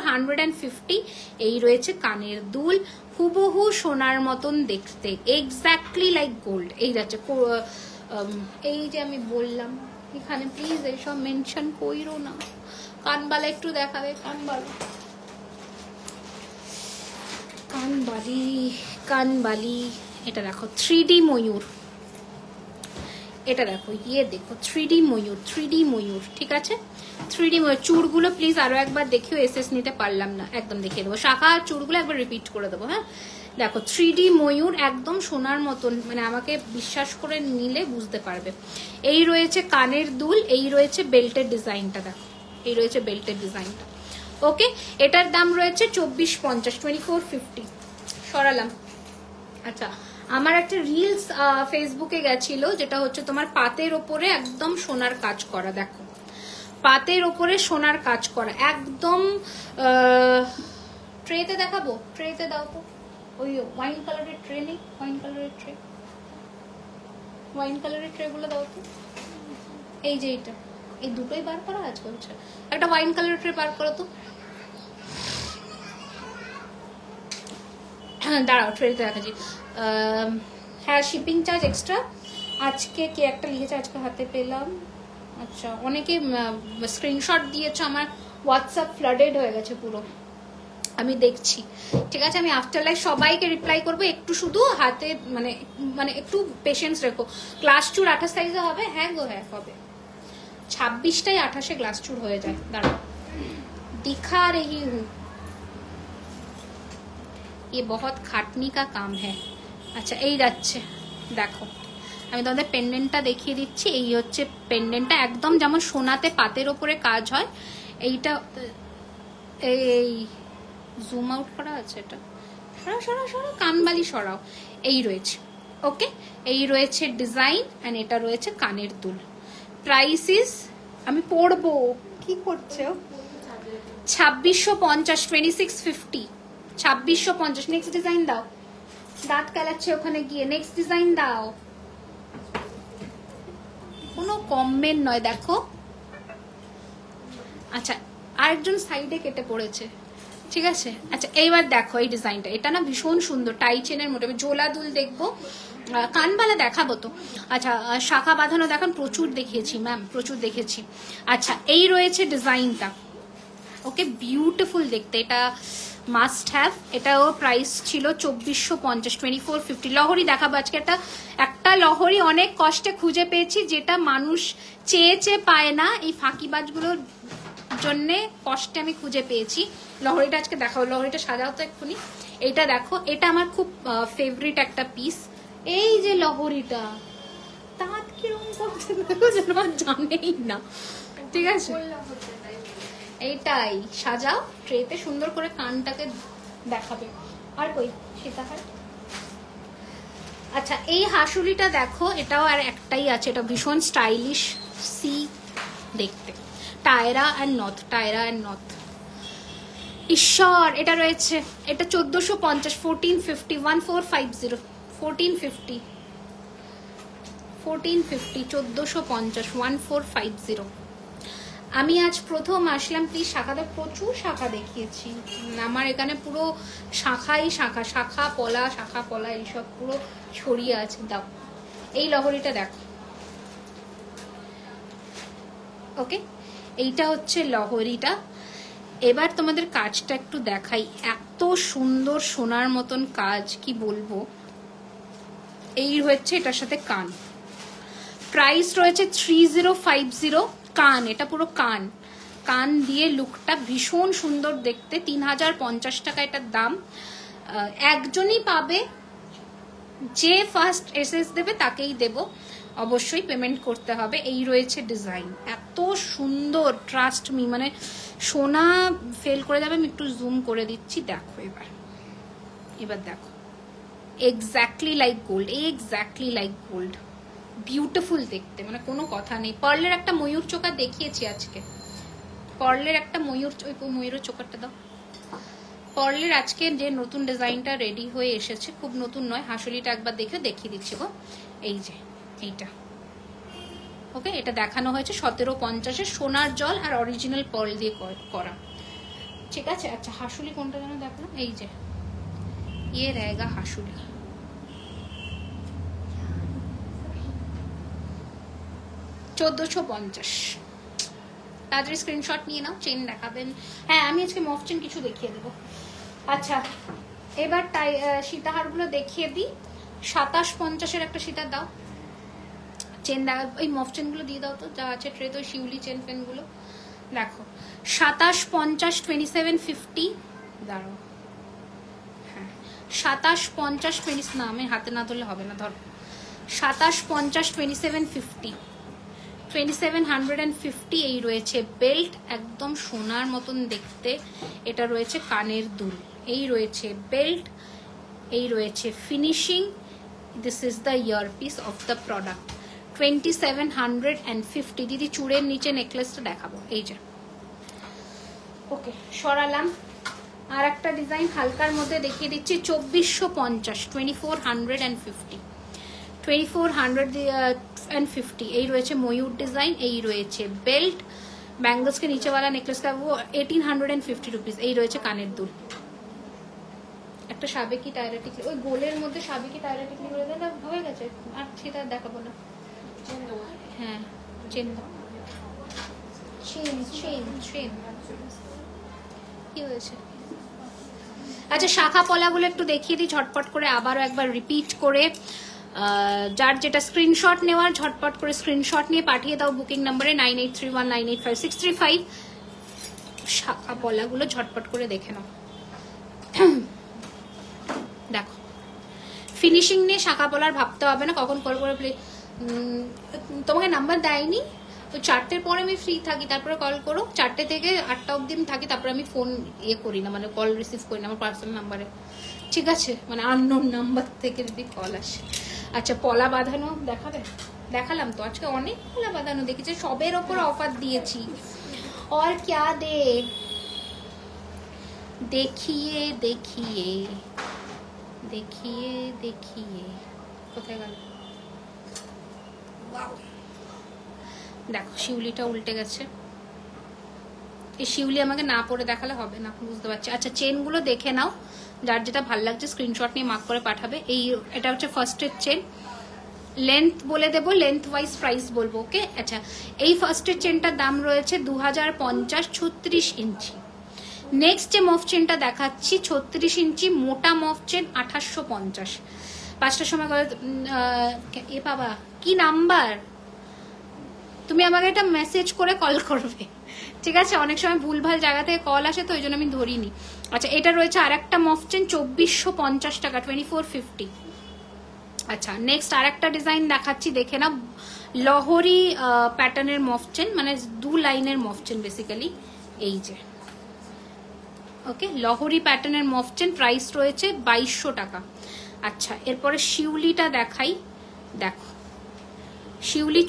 2450। এই রয়েছে কানের দুল, হুবহু সোনার মতন দেখতে, এক্স্যাক্টলি লাইক গোল্ড। এই যাচ্ছে এই যে আমি বললাম এখানে প্লিজ এইসব মেনশন কইরো না। কানবালা একটু দেখাবে, কানবালা কানবালি কানবালি। এটা দেখো 3D ময়ূর, এটা দেখো ইয়ে দেখো 3D ময়ূর 3D ময়ূর, ঠিক আছে? 3D Mayur. চূড়গুলো প্লিজ আরো একবার দেখিও, এসএস নিতে পারলাম না, একদম দেখিয়ে দেবো। শাখা চূড়গুলো একবার রিপিট করে দেবো। হ্যাঁ দেখো 3D ময়ূর একদম সোনার মতন, মানে আমাকে বিশ্বাস করে নিলে বুঝতে পারবে। এই রয়েছে কানের দুল, এই রয়েছে বেল্টের ডিজাইনটা, দেখো এই রয়েছে বেল্টের ডিজাইনটা। ওকে এটার দাম রয়েছে 2450 2450। সরালাম। আচ্ছা আমার একটা রিলস ফেসবুকে গেছিল, যেটা হচ্ছে তোমার পাতের ওপরে একদম সোনার কাজ করা, দেখো পাতের ওপরে সোনার কাজ করা একদম। ট্রেতে দেখাবো, ট্রেতে দাও তো, ওই ওয়াইন কালারের ট্রে নেই? ওয়াইন কালারের ট্রে, ওয়াইন কালারের ট্রে গুলো দাও তো। এই যে এটা এই দুটোই বার করা আছে বলছে, একটা ওয়াইন কালার ট্রে বার করো তো। দাঁড়াও ট্রেতে রাখাছি। হ্যাঁ শিপিং চার্জ এক্সট্রা। আজকে কে একটা লিখেছে, আজকে হাতে পেলাম। আচ্ছা অনেকে স্ক্রিনশট দিয়েছো, আমার হোয়াটসঅ্যাপ ফ্লাডেড হয়ে গেছে পুরো, আমি দেখছি। ঠিক আছে আমি আফটার লাইফ সবাইকে রিপ্লাই করবো, একটু শুধু হাতে মানে মানে একটু পেশেন্স রেখো। গ্লাস চুর 28 তারিখে হবে? হ্যাঁ গো হ্যাঁ হবে, 26টাই 28-এ গ্লাস চুর হয়ে যায়। দাঁড়াও दिखा रही हूँ, ये बहुत खाटनी का काम है। আচ্ছা এই যাচ্ছে দেখো, আমি তোমাদের পেন্ডেন্টটা দেখিয়ে দিচ্ছি। এই হচ্ছে পেন্ডেন্টটা, একদম যেমন সোনাতে পাতের ওপরে কাজ হয়। এইটা এই জুম আউট করা আছে, এটা সরাও সরাও সরাও, কানবালি সরাও। এই রয়েছে ওকে, এই রয়েছে ডিজাইন অ্যান্ড এটা রয়েছে কানের দুল। প্রাইস ইজ, আমি পড়বো কি করছে 2650, 2650, 2650। নেক্সট ডিজাইন দাও, দাঁত কালাচ্ছে ওখানে গিয়ে, নেক্সট ডিজাইন দাও। কোনো কমেন্ট নয় দেখো। আচ্ছা আরেকজন সাইডে কেটে পড়েছে, ঠিক আছে। আচ্ছা এইবার দেখো এই ডিজাইনটা, এটা না ভীষণ সুন্দর, টাই চেনের মোটামুটি জোলা দুল দেখবো, কানবালা দেখাবো তো। আচ্ছা শাখা বাঁধানো দেখান, প্রচুর দেখিয়েছি ম্যাম, প্রচুর দেখেছি। আচ্ছা এই রয়েছে ডিজাইনটা, ওকে বিউটিফুল দেখতে, এটা মাস্ট হ্যাভ। এটাও প্রাইস ছিল 2450, 2450। লহরি দেখাবো আজকে, একটা লহরি অনেক কষ্টে খুঁজে পেয়েছি, যেটা মানুষ চেয়ে চেয়ে পায় না, এই ফাঁকিবাজগুলোর জন্যে কষ্টে আমি খুঁজে পেয়েছি। লহরিটা আজকে দেখাবো, লহরিটা সাজাও তো এক্ষুনি। এটা দেখো, এটা আমার খুব ফেভারিট একটা পিস। এই যে লহরিটা দাঁত কিরকম করছে জানেই না, ঠিক আছে। এইটাই সাজাও ট্রেতে সুন্দর করে, কানটাকে দেখাবে। আর কই সীতাহার। আচ্ছা এই হাসুলিটা দেখো, এটাও আর একটাই আছে, এটা ভীষণ স্টাইলিশ সি দেখতে, টায়রা অ্যান্ড নথ, টায়রা অ্যান্ড নথ। ঈশ্বর এটা রয়েছে, এটা 1450, 1450, 1450, 1450, 1450, 1450, 1450। আমি আজ প্রথম আসলাম, প্লিজ শাখাটা, প্রচুর শাখা দেখিয়েছি আমার এখানে, পুরো শাখাই শাখা, শাখা পলা, শাখা পলা এইসব পুরো ছড়িয়ে আছে। দাও এই লহরিটা দেখো, ওকে এইটা হচ্ছে লহরিটা। এবার তোমাদের কাজটা একটু দেখাই, এত সুন্দর সোনার মতন কাজ কি বলবো। এই হচ্ছে এটার সাথে কান, প্রাইস রয়েছে 3050। কান, এটা পুরো কান, কান দিয়ে লুকটা ভীষণ সুন্দর দেখতে, 3050 টাকা এটার দাম। একজনই পাবে, যে ফার্স্ট এসএস দেবে তাকেই দেব, অবশ্যই পেমেন্ট করতে হবে। এই রয়েছে ডিজাইন, এত সুন্দর, ট্রাস্ট মি, মানে সোনা ফেল করে যাবে। আমি একটু জুম করে দিচ্ছি, দেখো এবার দেখো, exactly like gold, exactly like gold, beautiful দেখতে, মানে কোনো কথা নেই। পার্লের একটা ময়ূর চোখা দেখিয়েছি আজকে, পার্লের একটা ময়ূরের চোখারটা দাও। পার্লের আজকে যে নতুন ডিজাইনটা রেডি হয়ে এসেছে, খুব নতুন নয়, হাসুলিটা একবার দেখে দেখিয়ে দিচ্ছি গো। এই যে এইটা, ওকে এটা দেখানো হয়েছে 1750-এ, সোনার জল আর অরিজিনাল পার্ল দিয়ে করা, ঠিক আছে। আচ্ছা হাসুলি কোনটা যেন দেখো, এই যে ইয়ে रहेगा হাসুলি, 1450। তাড়াতাড়ি স্ক্রিনশট নিয়ে নাও, চেন দেখাবেন। হ্যাঁ আমি আজকে মফ চেন কিছু দেখিয়ে দেবো। আচ্ছা এবার সীতাহারগুলো দেখিয়ে দিই। 2750-এর একটা সীতার দাও, চেন দেখা, ওই মফ চেনগুলো দিয়ে দাও তো, যা আছে ট্রে, তো শিউলি চেন পেনগুলো দেখো। 2750, 2750, দাঁড়াও, হ্যাঁ 2750, 20 না, আমি হাতে না ধরলে হবে না, ধরো 2750, 2750, 2750। এই রয়েছে বেল্ট, একদম সোনার মতন দেখতে, এটা রয়েছে কানের দুল, এই রয়েছে বেল্ট, এই রয়েছে finishing. This is the earpiece of the product, 2750। দিদি চূড়ের নিচে নেকলেসটা দেখাবো, এই যে, ওকে সরালাম। আর একটা ডিজাইন হালকার মধ্যে দেখিয়ে দিচ্ছি, 2450, 2450, 2400, 1250 এই রয়েছে ময়ূর ডিজাইন, এই রয়েছে বেল্ট, ব্যাঙ্গলস के नीचे वाला नेकलेस का वो 1850 रुपीज। এই রয়েছে কানের দুল, একটা সাবেকি টায়রা টিকলি, ওই গোলের মধ্যে সাবেকি টায়রা টিকলি করে দেন, হয়ে গেছে। আর সেটা দেখাবো না। হ্যাঁ চেন চেন চেন চেন কি হয়েছে? আচ্ছা শাখা পলাগুলো একটু দেখিয়ে দিই ঝটপট করে, আবারও একবার রিপিট করে। যার যেটা স্ক্রিনশট নেওয়ার ঝটপট করে স্ক্রিনশট নিয়ে পাঠিয়ে দাও বুকিং নাম্বারে 9831985635। শাখা পলাগুলো ঝটপট করে দেখে নাও। দেখো ফিনিশিং নিয়ে শাখা পলার ভাবতে হবে না, কখন কল করে তোমাকে নাম্বার দেয়নি, তো 4টের পরে আমি ফ্রি থাকি, তারপরে কল করো। 4টে থেকে 8টা অবধি আমি থাকি, তারপরে আমি ফোন করি না, মানে কল রিসিভ করি না আমার পার্সোনাল নাম্বারে, ঠিক আছে? মানে আননোন নাম্বার থেকে যদি কল আসে। আচ্ছা পলা বাঁধানো দেখাবে? দেখালাম তো আজকে, অনেক পলা বাঁধানো দেখেছি, সবের ওপর অফার দিয়েছি। और क्या दे देखिए देखिए देखिए देखिए কোথায় গেল? দেখো শিউলিটা উল্টে গেছে, এই শিউলি আমাকে না পরে দেখালে হবে না, বুঝতে পারছি। আচ্ছা চেনগুলো দেখে নাও, যার যেটা ভালো লাগছে স্ক্রিনশট নিয়ে মার্ক করে পাঠাবে। এই এটা হচ্ছে ফার্স্টের চেন, লেন্থ বলে দেবো, লেন্থ ওয়াইজ প্রাইস বলবো, ওকে? আচ্ছা এই ফার্স্টের চেনটার দাম রয়েছে 2050, 36 ইঞ্চি। নেক্সট যে মফ চেনটা দেখাচ্ছি 36 ইঞ্চি মোটা মফ চেন 2850। 5টার সময় এ বাবা কি নাম্বার, তুমি আমাকে একটা মেসেজ করে কল করবে, ঠিক আছে? অনেক সময় ভুলভাল জায়গা থেকে কল আসে, তো ওই জন্য আমি ধরিনি। আচ্ছা এটা রয়েছে আর একটা মফ চেন 2450 টাকা, 2450। আচ্ছা নেক্সট আর একটা ডিজাইন দেখাচ্ছি, দেখে না, লহরি প্যাটার্নের মফ চেন, মানে 2 লাইনের মফ চেন বেসিক্যালি, এই যে ওকে লহরি প্যাটার্নের মফ চেন, প্রাইস রয়েছে 2200 টাকা। আচ্ছা এরপরে শিউলিটা দেখাই, দেখো শিউলি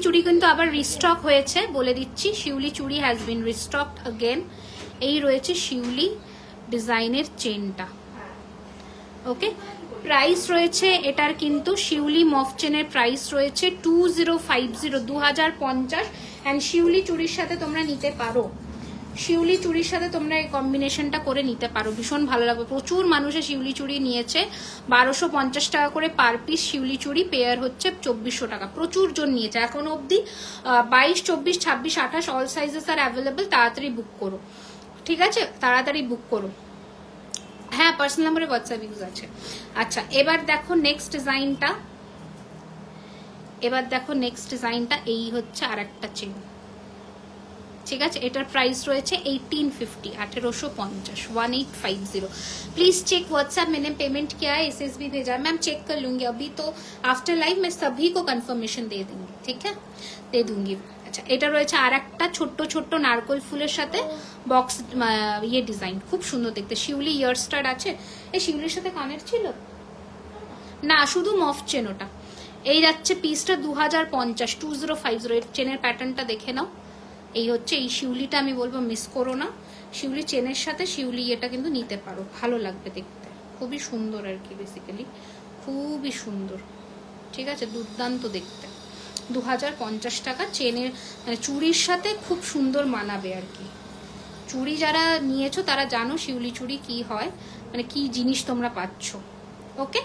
চুড়ি কিন্তু আবার রিস্টক হয়েছে, বলে দিচ্ছি শিউলি চুড়ি হ্যাজ বিন রিস্টকড अगेन। এই রয়েছে শিউলি ডিজাইনের চেনটা, ওকে? প্রাইস রয়েছে এটার কিন্তু শিউলি মফ চেনের প্রাইস রয়েছে 2050, 2050। অ্যান্ড শিউলি চুড়ির সাথে তোমরা নিতে পারো, শিউলি চুড়ির সাথে তোমরা এই কম্বিনেশনটা করে নিতে পারো, ভীষণ ভালো লাগবে। প্রচুর মানুষে শিউলি চুড়ি নিয়েছে, 1250 টাকা করে পার পিস শিউলি চুড়ি, পেয়ার হচ্ছে 2400 টাকা, প্রচুর জন নিয়েছে এখন অবধি। 22, 24, 26, 28 অল সাইজেস আর অ্যাভেলেবল, তাড়াতাড়ি বুক করো, ঠিক আছে? তাড়াতাড়ি বুক করো। হ্যাঁ পার্সোনাল নাম্বারে হোয়াটসঅ্যাপ ইউজ আছে। আচ্ছা এবার দেখো নেক্সট ডিজাইনটা, এই হচ্ছে আর একটা চেন, ঠিক আছে? এটার প্রাইস রয়েছে 1850, 1850, 1850। प्लीज चेक व्हाट्सएप, मैंने पेमेंट किया है, एसएसबी भेजा है, मैम चेक कर लूंगी अभी, तो आफ्टर लाइव मैं सभी को कंफर्मेशन दे दूंगी, ठीक है? दे दूंगी। আচ্ছা এটা রয়েছে আর একটা ছোট্ট ছোট্ট নারকোল ফুলের সাথে বক্স ইয়ে ডিজাইন, খুব সুন্দর দেখতে। শিউলি ইয়ার স্টাড আছে, এই শিউলির সাথে কানের ছিল না, শুধু মফ চেন ওটা। এই যাচ্ছে পিসটা 2050, 2050। এর চেনের প্যাটার্নটা দেখে নাও, এই হচ্ছে এই শিউলিটা, আমি বলবো মিস করো না। শিউলি চেনের সাথে শিউলি এটা কিন্তু নিতে পারো, ভালো লাগবে দেখতে, খুবই সুন্দর আর কি, বেসিক্যালি খুবই সুন্দর, ঠিক আছে? দুর্দান্ত দেখতে। 2050 টাকা চেনের, মানে চুড়ির সাথে খুব সুন্দর মানাবে আর কি। চুড়ি যারা নিয়েছো তারা জানো শিউলি চুড়ি কি হয়, মানে কি জিনিস তোমরা পাচ্ছ, ওকে?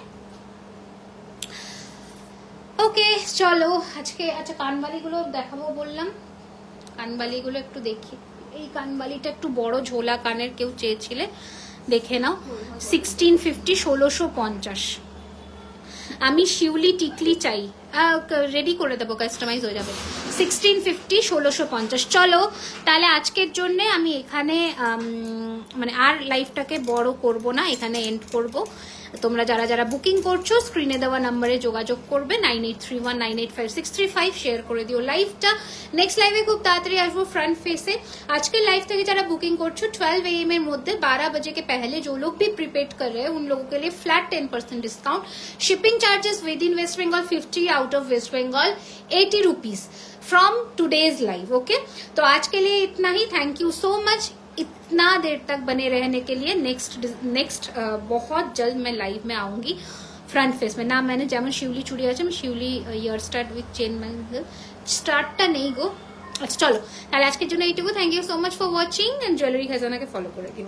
ওকে চলো আজকে। আচ্ছা কানবালিগুলো দেখাবো বললাম, কানবালিগুলো একটু দেখি। এই কানবালিটা একটু বড় ঝোলা কানের, কেউ চেয়েছিলে, দেখে নাও। 1650, 1650। আমি শিউলি টিকলি চাই, রেডি করে দেবো, কাস্টমাইজ হয়ে যাবে। 1650, 1650। চলো তাহলে আজকের জন্য আমি এখানে মানে আর লাইভটাকে বড় করব না, এখানে এন্ড করব। তোমরা যারা যারা বুকিং করছো স্ক্রিনে দেওয়া নাম্বারে যোগাযোগ করবে, 9831985635, শেয়ার করে দিও লাইভটা। নেক্সট লাইভে খুব তাড়াতাড়ি আসবো ফ্রন্ট ফেসে। আজকের লাইভ থেকে যারা বুকিং করছো 12 AM এর মধ্যে 12 बजे के पहले जो लोग भी प्रीपेड कर रहे हैं उन लोगों के लिए flat 10% discount. Shipping charges within West Bengal 50, out of West Bengal 80 rupees from today's live, okay? तो आज के लिए इतना ही, थैंक यू सो मच इतना देर तक बने रहने के लिए। नेक्स्ट बहुत जल्द मैं लाइव में आऊंगी। फ्रंट फेस में ना, मैंने যেমন শিউলি চুড়ি আছে আমি Shiuli ear stud with chain bangle স্টার্টটা নেই গো। আচ্ছা চলো তাহলে আজকের জন্য এইটুকু। Thank you so much for watching and jewellery খাজানাকে ফলো করে দিও।